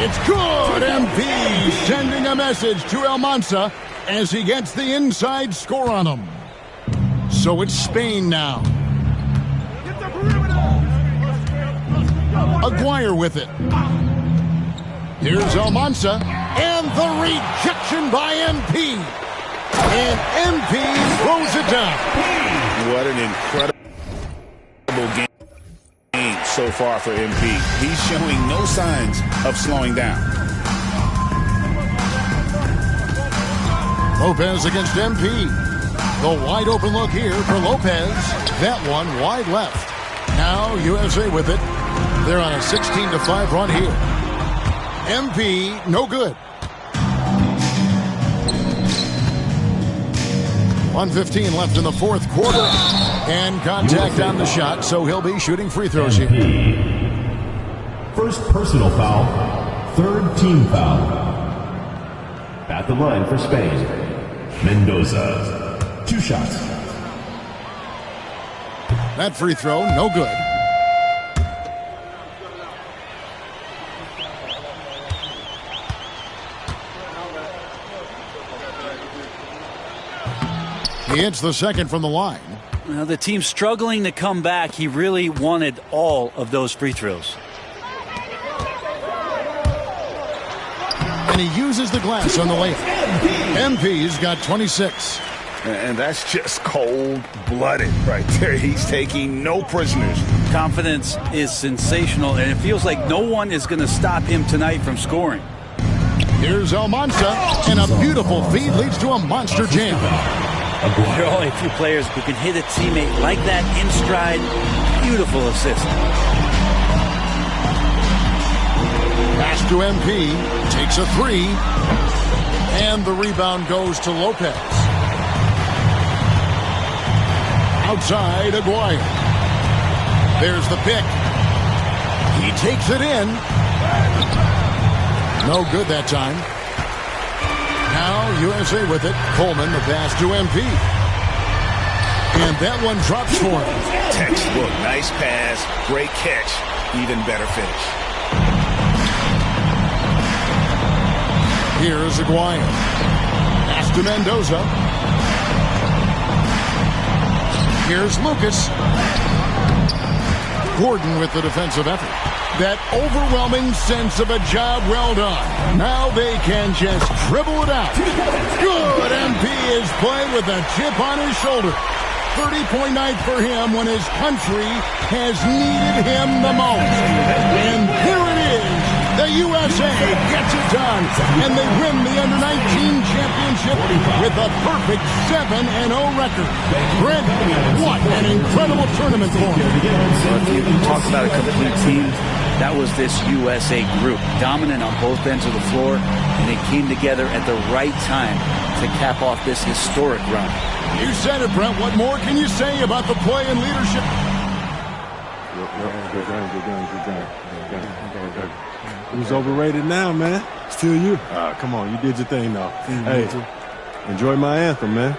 It's good. MP sending a message to Almanza as he gets the inside score on him. So it's Spain now. Aguirre with it. Here's Almanza. And the rejection by MP. And MP throws it down. What an incredible game so far for MP. He's showing no signs of slowing down. Lopez against MP. The wide open look here for Lopez. That one wide left. Now USA with it. They're on a 16-5 run here. MP, no good. 1:15 left in the fourth quarter. And contact on the shot, so he'll be shooting free throws here. First personal foul, third team foul. At the line for Spain, Mendoza. 2 shots. That free throw, no good. He hits the second from the line. Well, the team's struggling to come back. He really wanted all of those free throws. And he uses the glass on the layup. MP's got 26. And that's just cold-blooded right there. He's taking no prisoners. Confidence is sensational, and it feels like no one is going to stop him tonight from scoring. Here's Almanza, and a beautiful feed leads to a monster jam. There are only a few players who can hit a teammate like that in stride. Beautiful assist. Pass to MP, takes a three, and the rebound goes to Lopez. Outside, Aguayo. There's the pick. He takes it in. No good that time. Now USA with it. Coleman, the pass to MP. And that one drops for him. Textbook. Nice pass. Great catch. Even better finish. Here's Aguayo. Pass to Mendoza. Here's Lucas. Gordon with the defensive effort. That overwhelming sense of a job well done. Now they can just dribble it out. Good. MP is playing with a chip on his shoulder. 30-point night for him when his country has needed him the most. And here it is. The USA gets it done. And they win the Under-19 championship with a perfect 7-0 record. Brent, what an incredible tournament for him. Well, if you talk about a complete team, that was this USA group, dominant on both ends of the floor, and they came together at the right time to cap off this historic run. You said it, Brent. What more can you say about the play and leadership? Who's overrated now, man? Still you. Come on, you did your thing, though. Hey, enjoy my anthem, man.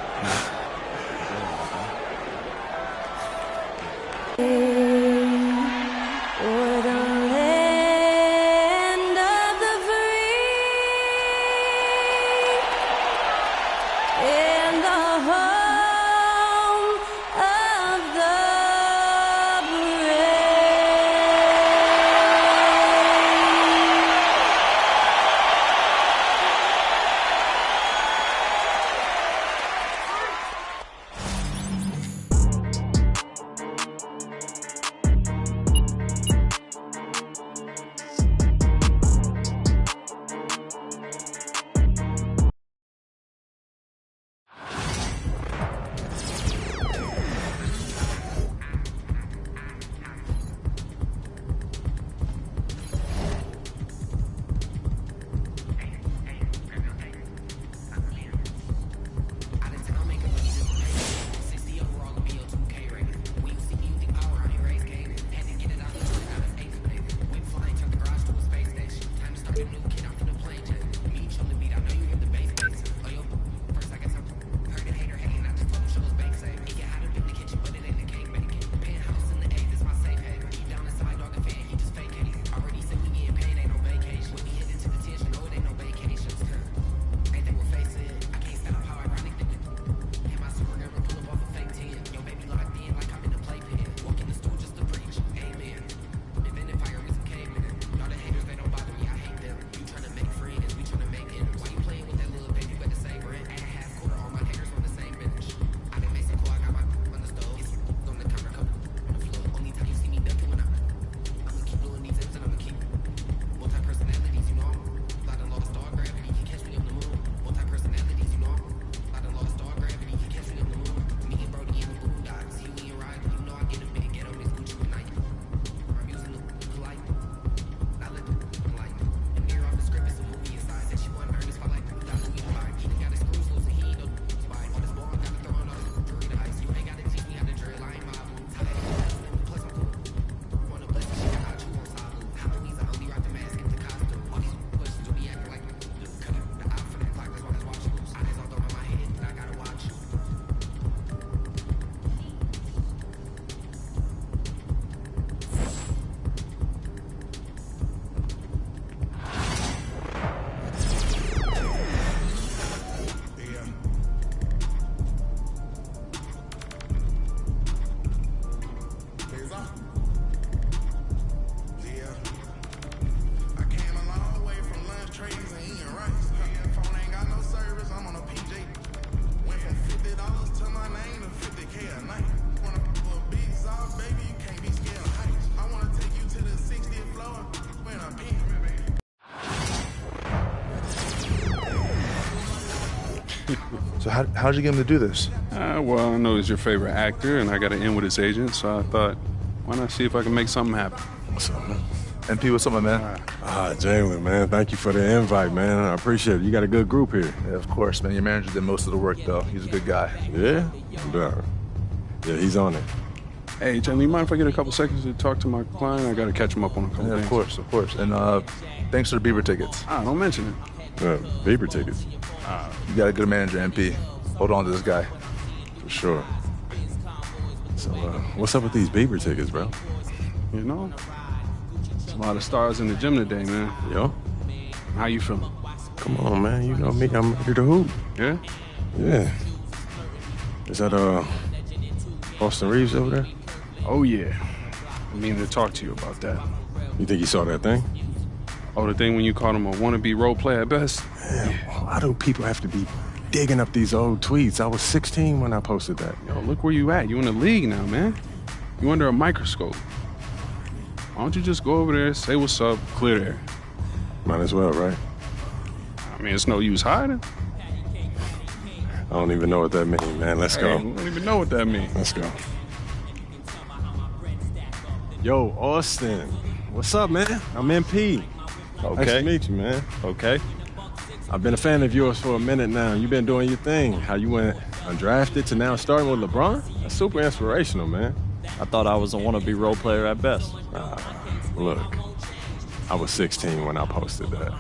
So how'd you get him to do this? Well, I know he's your favorite actor, and I got to end with his agent, so I thought, why not see if I can make something happen? What's up, man? MP, what's up, my man? Jalen, man, thank you for the invite, man. I appreciate it. You got a good group here. Yeah, of course, man. Your manager did most of the work, though. He's a good guy. Yeah? Yeah, he's on it. Hey, Jalen, you mind if I get a couple seconds to talk to my client? I got to catch him up on a couple things. Of course. And thanks for the Bieber tickets. Don't mention it. Bieber tickets? You got a good manager, MP. Hold on to this guy. For sure. So, what's up with these Bieber tickets, bro? You know, there's a lot of stars in the gym today, man. Yo. How you feeling? Come on, man. You know me. I'm ready to hoop. Yeah? Yeah. Is that, Austin Reeves over there? Oh, yeah. I mean to talk to you about that. You think he saw that thing? Oh, the thing when you called him a wannabe role player at best? Yeah. Why do people have to be digging up these old tweets? I was 16 when I posted that. Yo, look where you at. You in the league now, man. You under a microscope. Why don't you just go over there, say what's up, clear the air? Might as well, right? I mean, it's no use hiding. I don't even know what that means, man. Let's go. I don't even know what that means. Let's go. Yo, Austin. What's up, man? I'm MP. Okay. Nice to meet you, man. Okay. I've been a fan of yours for a minute now. You've been doing your thing. How you went undrafted to now starting with LeBron? That's super inspirational, man. I thought I was a wannabe role player at best. Look, I was 16 when I posted that.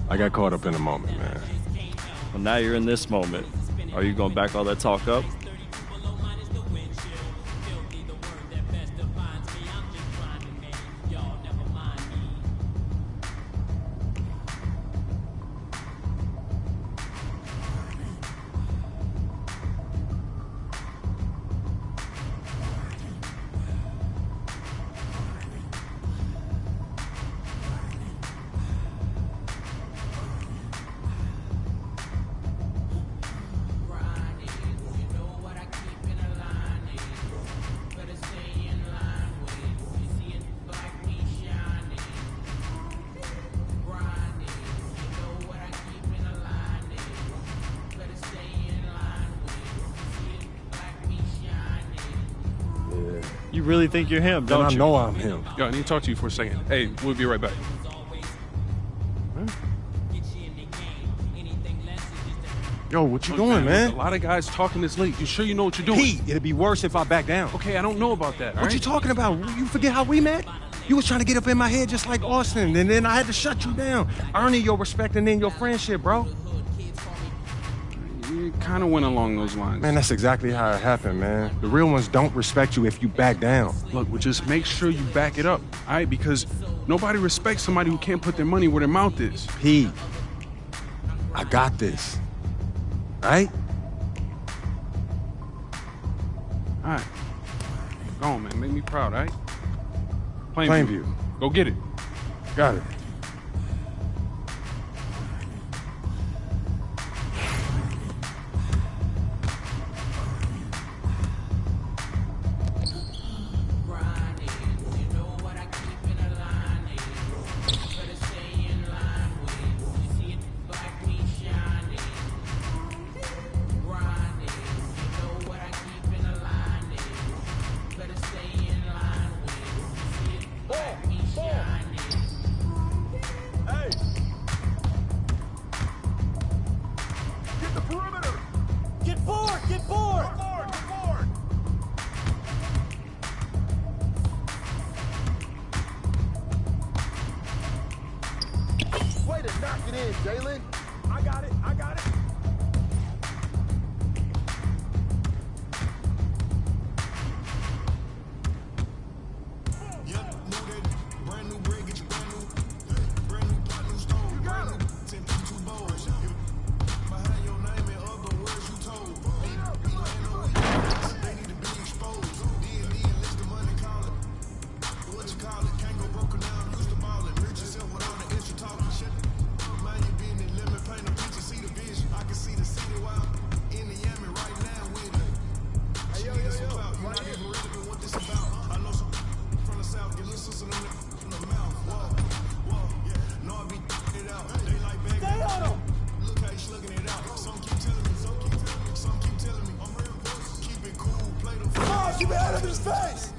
I got caught up in the moment, man. Well, now you're in this moment. Are you going to back all that talk up? You really think you're him, don't you? I know I'm him. Yo, I need to talk to you for a second. Hey, we'll be right back. Yo, what you doing, man? A lot of guys talking this late. You sure you know what you're doing? Pete, it'd be worse if I back down. Okay, I don't know about that. What you talking about? You forget how we met? You was trying to get up in my head just like Austin, and then I had to shut you down, earning your respect and then your friendship, bro. It kind of went along those lines. Man, that's exactly how it happened, man. The real ones don't respect you if you back down. Look, well, just make sure you back it up, all right? Because nobody respects somebody who can't put their money where their mouth is. Pete, I got this, right? All right. Go on, man. Make me proud, all right? Plainview. Go get it. Got it. Keep it out of his face.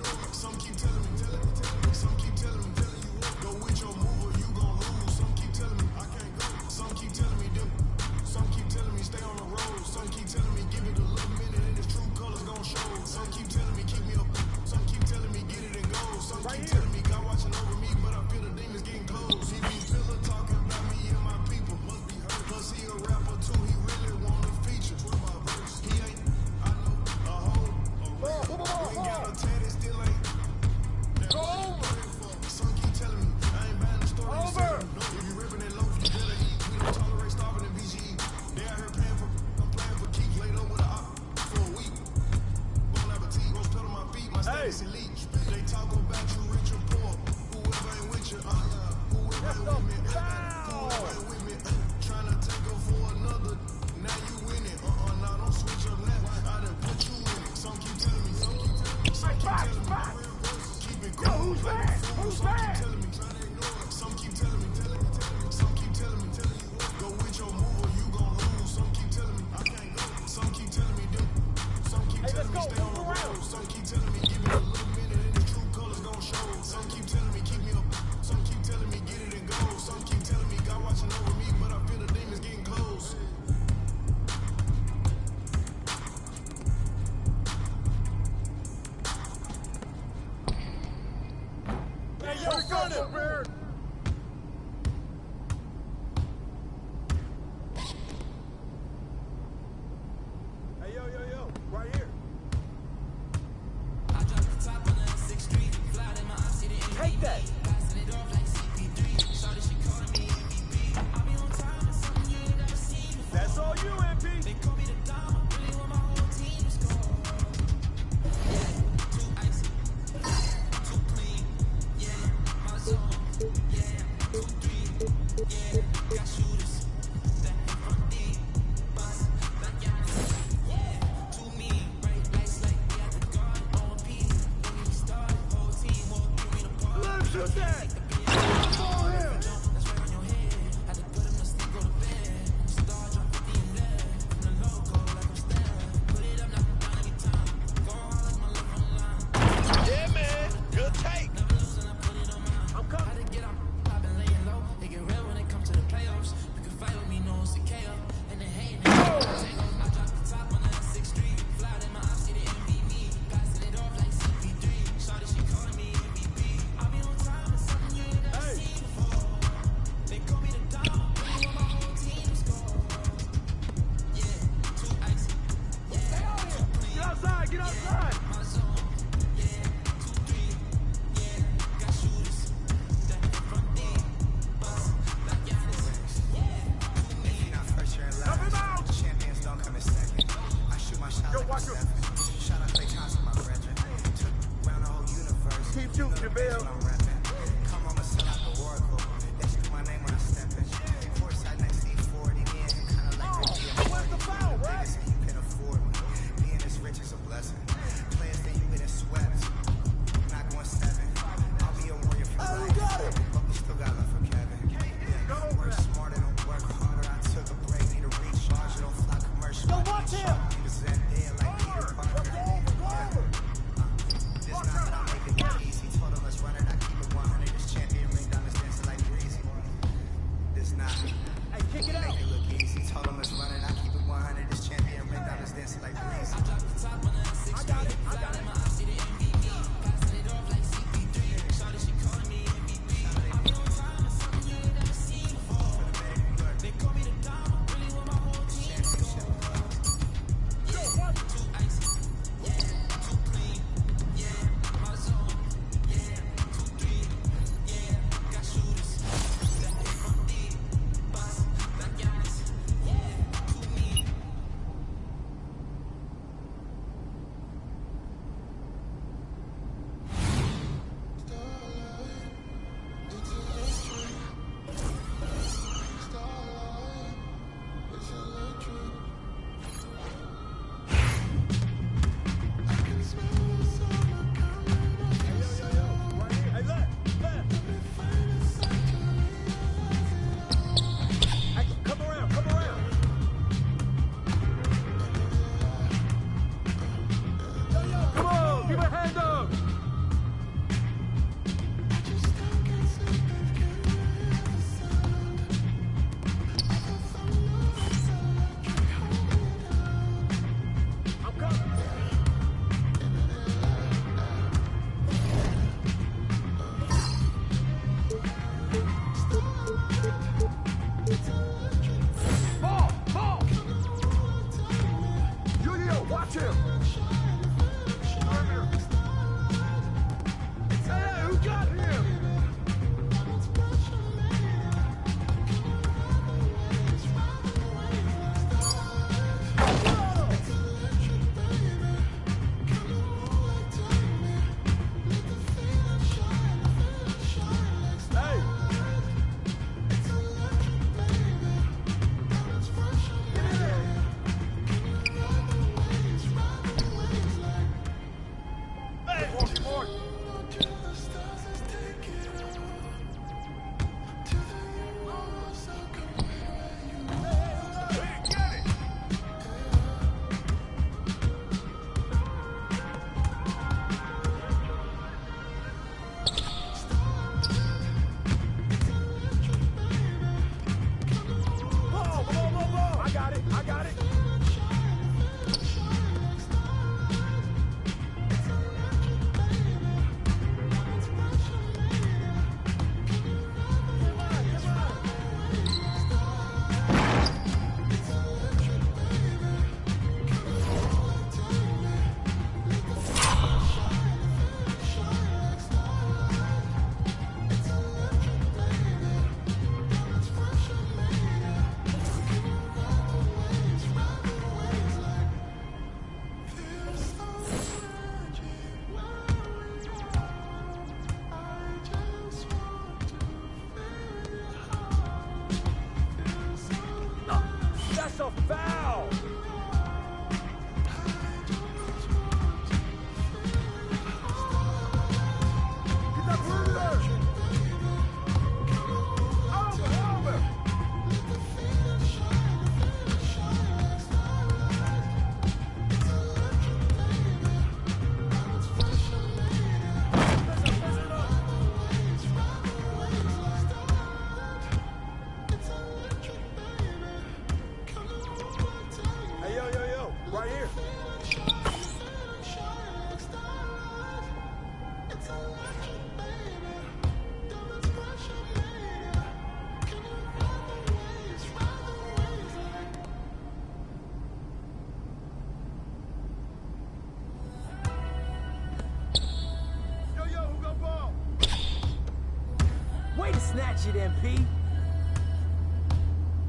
Way to snatch it, MP.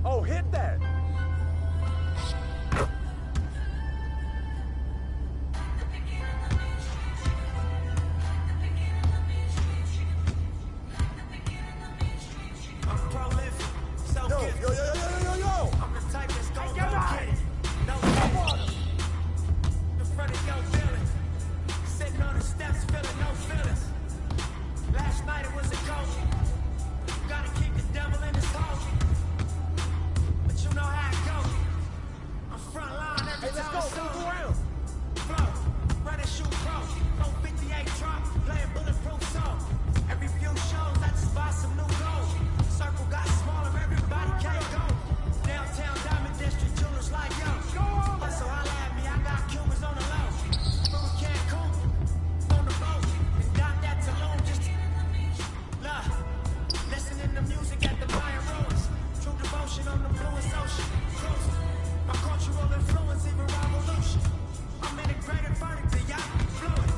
Oh, hit that. I'm prolific, so Yo. I'm the type that's gon' go get it. No limit. In front of your building. Sitting on the steps, feeling no feelings. Last night it was a ghost. Gotta keep the devil in his hole. But you know how it goes. I'm front line every time it's on. Flow, run and shoot pro. No 58 drop, playing bulletproof song. Every few shows, I just buy some new gold. Circle got smaller, everybody can't go. Downtown Diamond District, jewelers like yo. So holla at me, I got Cubans on the low. From Cancun, on the boat, and dock that Tulum just look. Listening to music at the Mayan ruins. True devotion on the bluest ocean. Cruising. My cultural influence, even revolution. I'm integrated vertically, y'all fluid.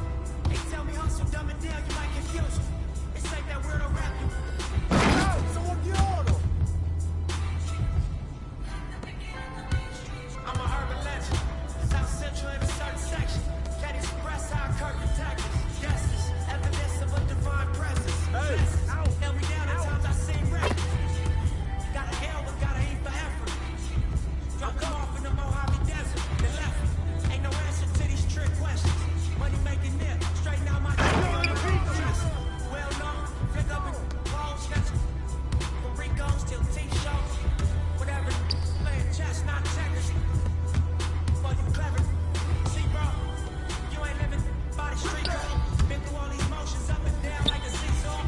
They tell me hustle, dumb it down, you might confuse me. It's like that weirdo rap you. Someone get on him. I'm a urban legend. South Central in a certain section. Can't express how I curtain Texas. Justice, evidence of a divine presence. Blessings, held me down at times I seen red. Got an L, but got an E for effort. Dropped them off in the Mojave Desert. They left me. Ain't no answer to these trick questions. Money making nip, straighten out my chest. Well known, flick up and roll, snatch. From Ricos till T-shows. Whatever, playing chess, not checkers. For you clever. See, bro, you ain't living by the street code. Been through all these motions up and down like a seesaw.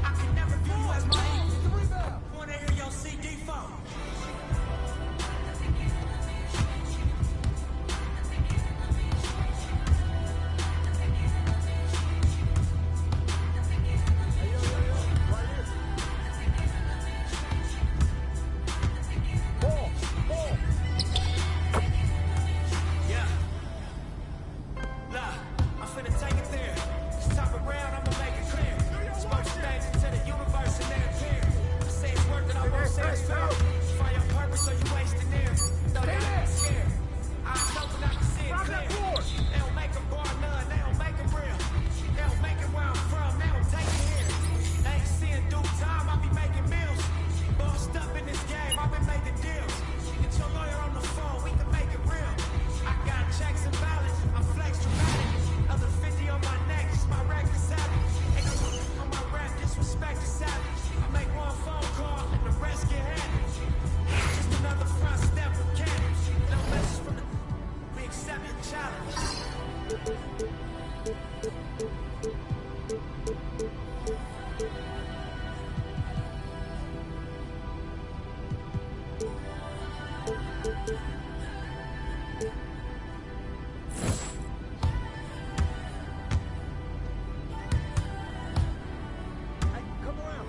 I can never view you as my equal. Wanna hear your CD phone. Yeah. Nah, I'm finna take it there. This time around, I'ma make it clear. Spoke things into the universe and they appear. I say it's worth it, I won't say it's fair. Find your purpose or you wasting there. No, they ain't scared. I'm something I can see it clear. They don't make them bar none, they don't make them real. They don't make it where I'm from, they don't take it here. They ain't seeing due time, I be making meals. Bossed up in this game, I've been making deals. Get your lawyer on the phone, we can make it real. I got checks and balance, I'm flex dramatic. Other 50 on my neck, it's my record savage. Ain't no on my rap, disrespect is savage. I make one phone call and the rest get handled. Just another front step with cannons. No message from the we accept your challenge. Come around.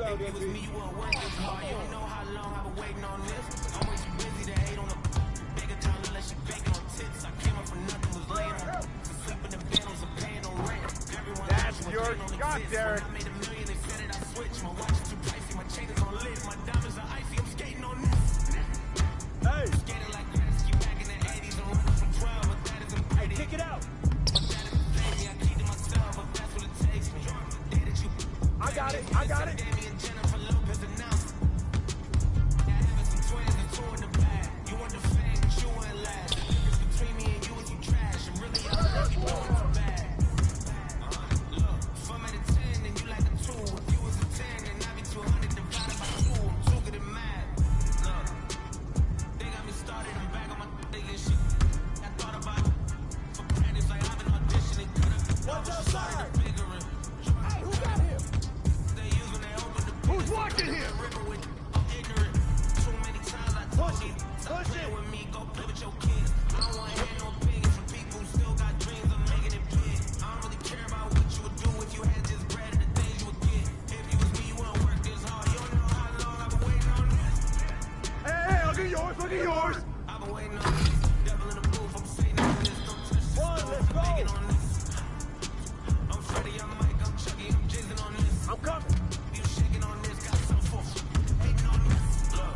If it was me, you wouldn't work this hard. You don't know how long I've been waiting on this. I'm way too busy to hate on the bigger time unless you baking on tits. I came up for nothing, was late on. Sleeping in bed, was paying no rent. Everyone That's your shot, Derek. When I made $1 million, they said it, I switched. My watch is too pricey, my chain is on lit. My diamonds are icy, I'm skating on this. Hey. Skating like Gretzky back in the 80s. I'm running from 12, but that isn't pretty. Hey, kick it out. But that isn't baby, I keep to myself, but that's what it takes. The day that you I got it. Damien Jennifer Lopez announced. Push it. Push it. With me, go play with your kids. I don't want to hear no opinions from people who still got dreams of making it big. I don't really care about what you would do if you had this bread and the things you would get. If you was me, you wouldn't work this hard. You don't know how long I've been waiting on this. Hey, look at yours. Look at yours. I've been waiting on this. Devil in the booth. I'm saying on this. Don't touch this. Let's go. On this. I'm Freddie. I'm Mike. I'm Chucky. I'm jizzing on this. I'm coming. You shaking on this. Got some force. Hating on this. Look.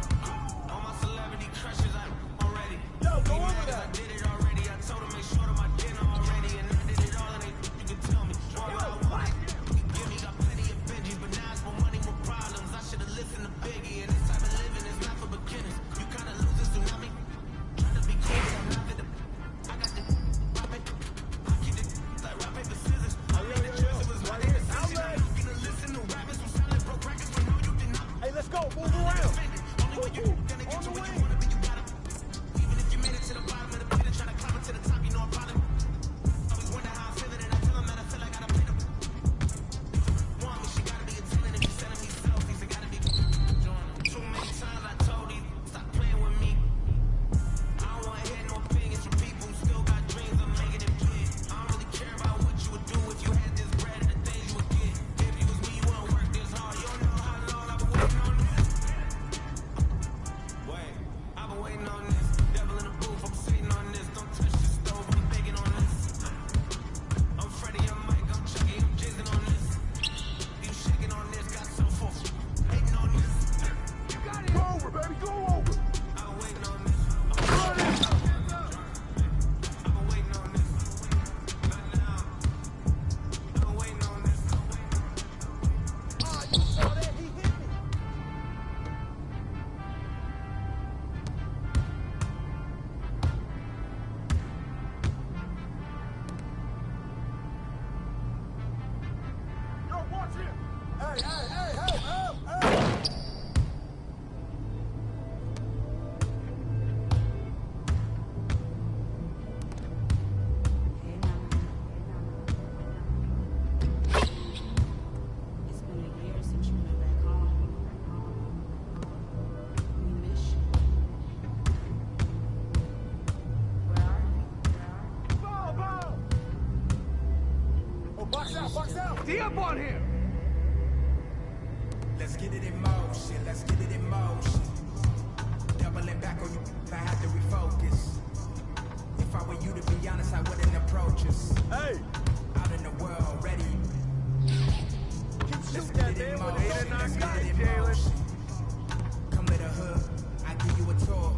All my celebrity crushes, I already. Yo, go over that. I did it already. I told them make sure to my dinner already. And I did it all, and you can tell me. All I want. You give me, got plenty of Benji. But now it's more money, more problems. I should have listened to Biggie. And this type of living is not for beginners. You kind of lose this tsunami. Trying to be cool, but I'm not the. I got the. Rock it. I keep it like rock, paper, scissors. I made the choice, it was my decision. I'm not gonna listen to rappers who sound like broke records, but no, you did not. Hey, let's go. Move around. Only when you gonna get to where you wanna be, you gotta. Even if you made it to the bottom of the pit and try to climb it to the top, you know I'm problem. Always wonder how I feel it, and I tell them that I feel like I gotta pay them. Want me, she gotta be a 10, and if you sending me selfies, it gotta be doing them. Too many times I told these, stop playing with me. I don't wanna hear no opinions from people who still got dreams of making it big. I don't really care about what you would do if you had this bread and the things you would get. If you was me, you wouldn't work this hard. You don't know how long I've been waiting on this. Wait, I've been waiting on this. Devil in the booth, I'm sitting on this. Don't touch the stove, I'm baking on this. I'm Freddie, I'm Mike, I'm Chucky, I'm jizzing on this. You shaking on this, got some force. Hating on this. You got it. Go over, baby, go over. I've been waiting on this. I've been waiting on this. Not now. I've been waiting on this. Oh, you saw that? He hit me. Yo, watch it! Hey, hey, hey, hey, hey, hey! It's been a year since you went back home. We miss you. Where are you? Ball, ball! Oh, box out! D up on him! Let's get it in motion, let's get it in motion. Doubling back on you, I had to refocus. If I were you, to be honest, I wouldn't approach us. Hey! Out in the world, ready. Let's Shoot get that it in man with motion, 8 or 9 let's get guys, it in Jalen. motion. Come to the hood, I give you a tour.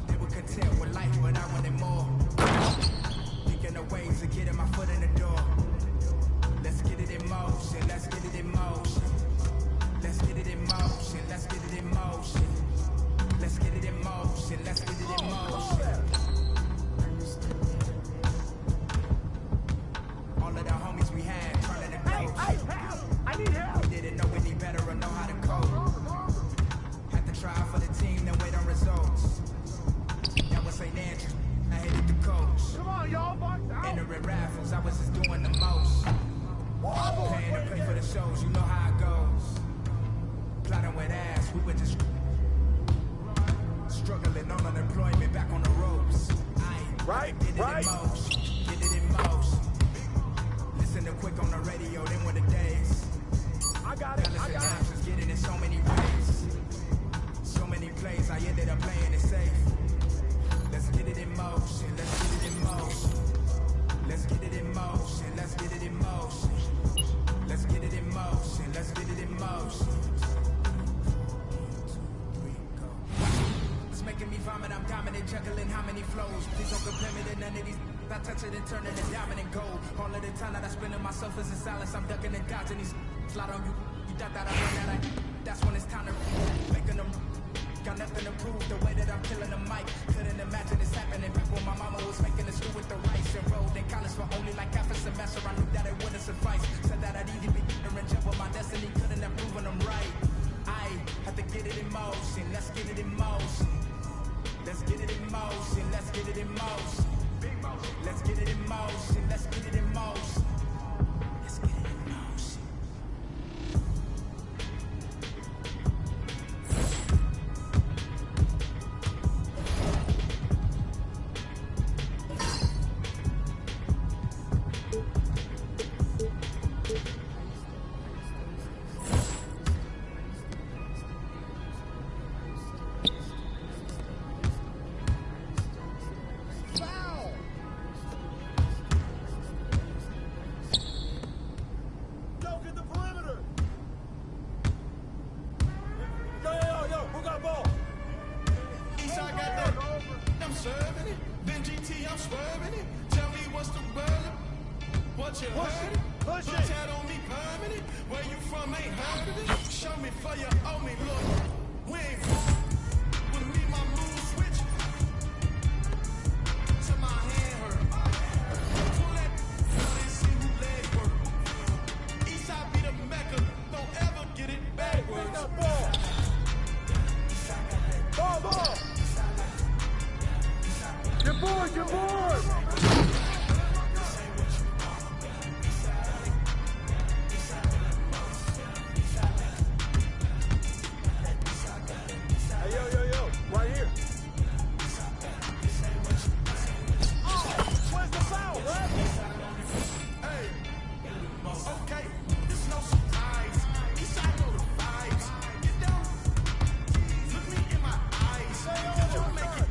They were content with life, but I wanted more. Thinking of ways to get my foot in the door. Let's get it in motion, let's get it in motion. Let's get it in motion, let's get it in motion. Let's get it in motion, let's get it in motion. All of the homies we had turning to ghosts. Hey, help! I need help! We didn't know any better or know how to code. Had to try for the team, then wait on results. That was St. Andrews, I hated the coach. Come on, y'all, box out! Entering raffles, I was just doing the most. Paying to play for the shows, you know how it goes. Plotting with ass, we were just struggling on unemployment, back on the ropes. Right, get it right. in motion, get it in motion. Listen to quick on the radio, then were the days. I got it, I got it. Just getting in so many ways. So many plays, I ended up playing it safe. Let's get it in motion, let's get it in motion. Let's get it in motion, let's get it in motion. Let's get it in motion, let's get it in motion. 1, 2, 3, go. It's making me vomit, I'm dominant, juggling how many flows. Please don't compare me to none of these. I touch it and turn it to diamond gold. All of the time that I spend in myself is in silence. I'm ducking and dodging these. Slide on you. You thought that I run that that's when it's time to making them. Got nothing to prove the way that I'm killing the mic. Couldn't imagine this happening back when my mama was making us do with the rice. Enrolled in college for only like half a semester. I knew that it wouldn't suffice. Said that I'd either be in jail, but my destiny couldn't have proven them right. I had to get it in motion. Let's get it in motion. Let's get it in motion. Let's get it in motion. Let's get it in motion. Let's get it in motion. Let's get it in motion. heard it. Push it. Tat on me permanent. Where you from ain't heard of it. Show me for you owe me. Look, we ain't fooling. With me, my mood switch. To my hand hurt. Pull that. Now they see who leg work. Eastside be the Mecca. Don't ever get it backwards. Ball. Get bored. Hey, yo, right here. Oh, where's the foul, right? Hey, okay, this no surprise. Eastside know the vibes. Get down. Look me in my eyes. You make it.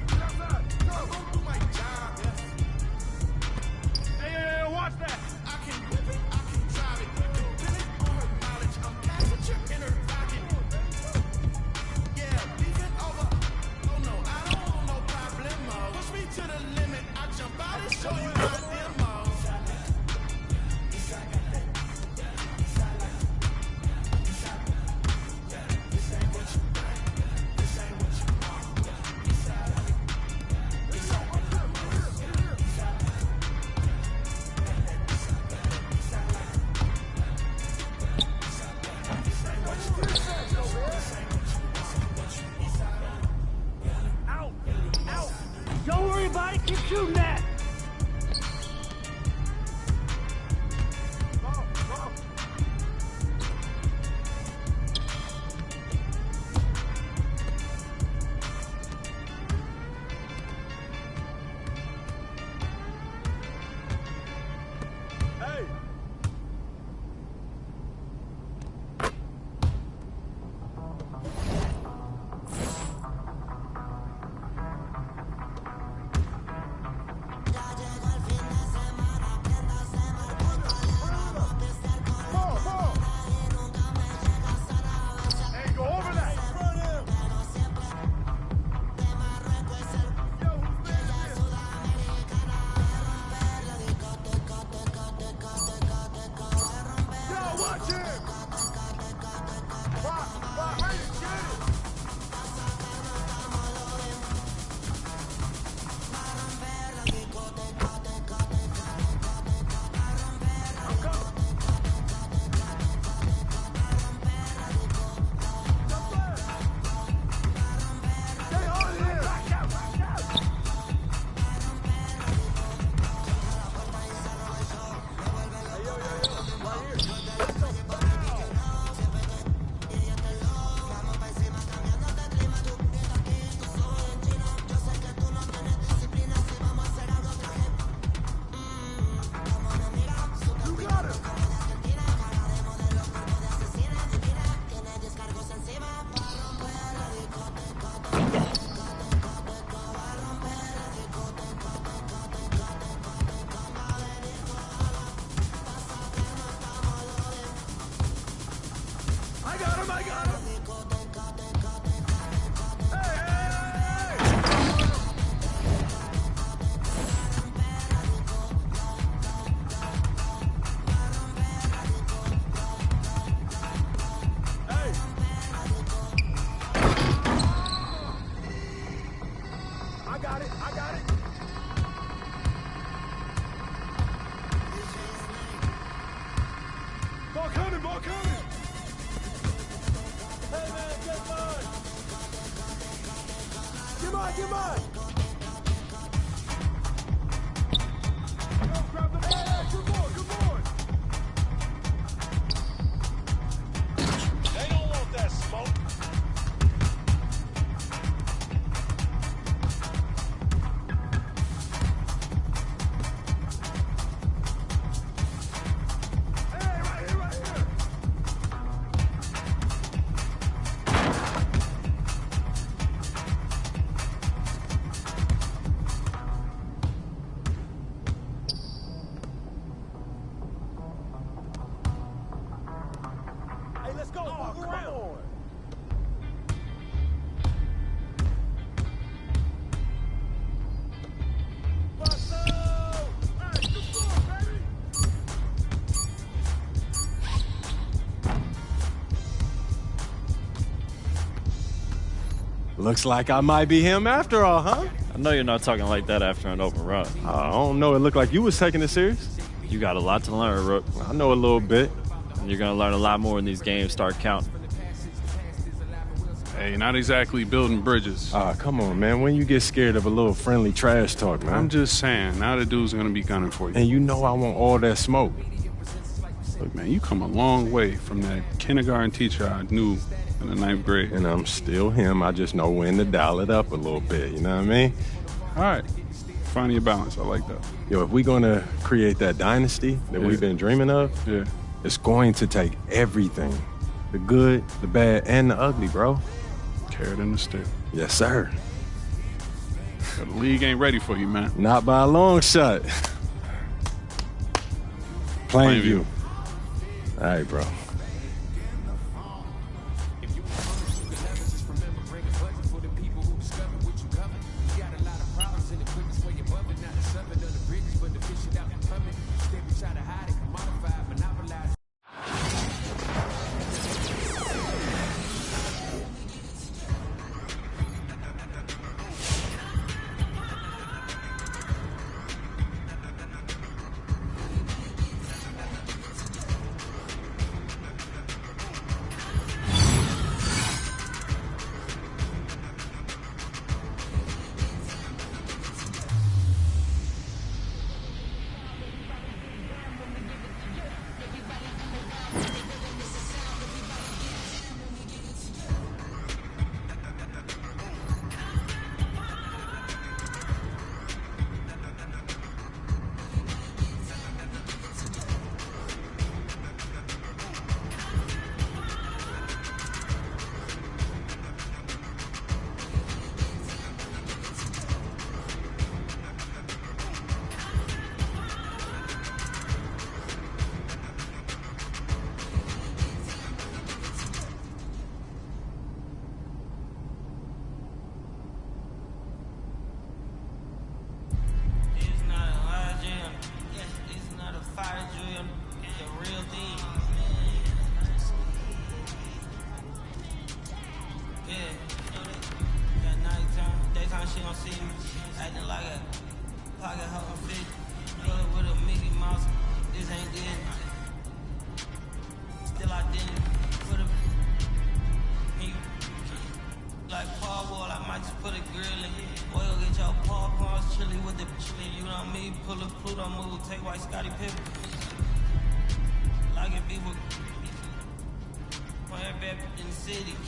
I'm gonna do my job. Hey, watch that. I can whip it, I can drive it. Depending on her knowledge, I'm past what you're in her pocket. Yeah, beefing over. Oh no, I don't want no problemo. Push me to the limit, I jump out and show you my demo. Out. Don't worry about it, keep shooting that. Hey. Hey, go over that. Yo, watch it. Box, ready to get it. Stay on here. Back out. Hey, yo, right here. You got it. I got him. Hey! Hey! I got it. Ball coming. Hey, man, get mine. Get mine. Yo, grab the ball. Hey, good boy. They don't want that smoke. Hey, right here. Looks like I might be him after all, huh? I know you're not talking like that after an open run. I don't know. It looked like you was taking it serious. You got a lot to learn, Rook. I know a little bit. And you're going to learn a lot more when these games start counting. Hey, not exactly building bridges. Come on, man. When you get scared of a little friendly trash talk, man. I'm just saying, now the dude's going to be gunning for you. And you know I want all that smoke. Look, man, you come a long way from that kindergarten teacher I knew in the 9th grade. And I'm still him. I just know when to dial it up a little bit. You know what I mean? All right. Finding your balance. I like that. Yo, if we're going to create that dynasty that we've been dreaming of, it's going to take everything. The good, the bad, and the ugly, bro. Carrot in the stick. Yes, sir. The league ain't ready for you, man. Not by a long shot. Plainview. All right, bro.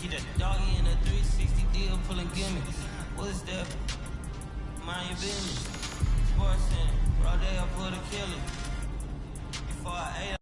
Keep that doggy in a 360 deal, pulling gimmicks. What's that? Mind your business. Sports Center, bro, they'll put a killer. Before I ate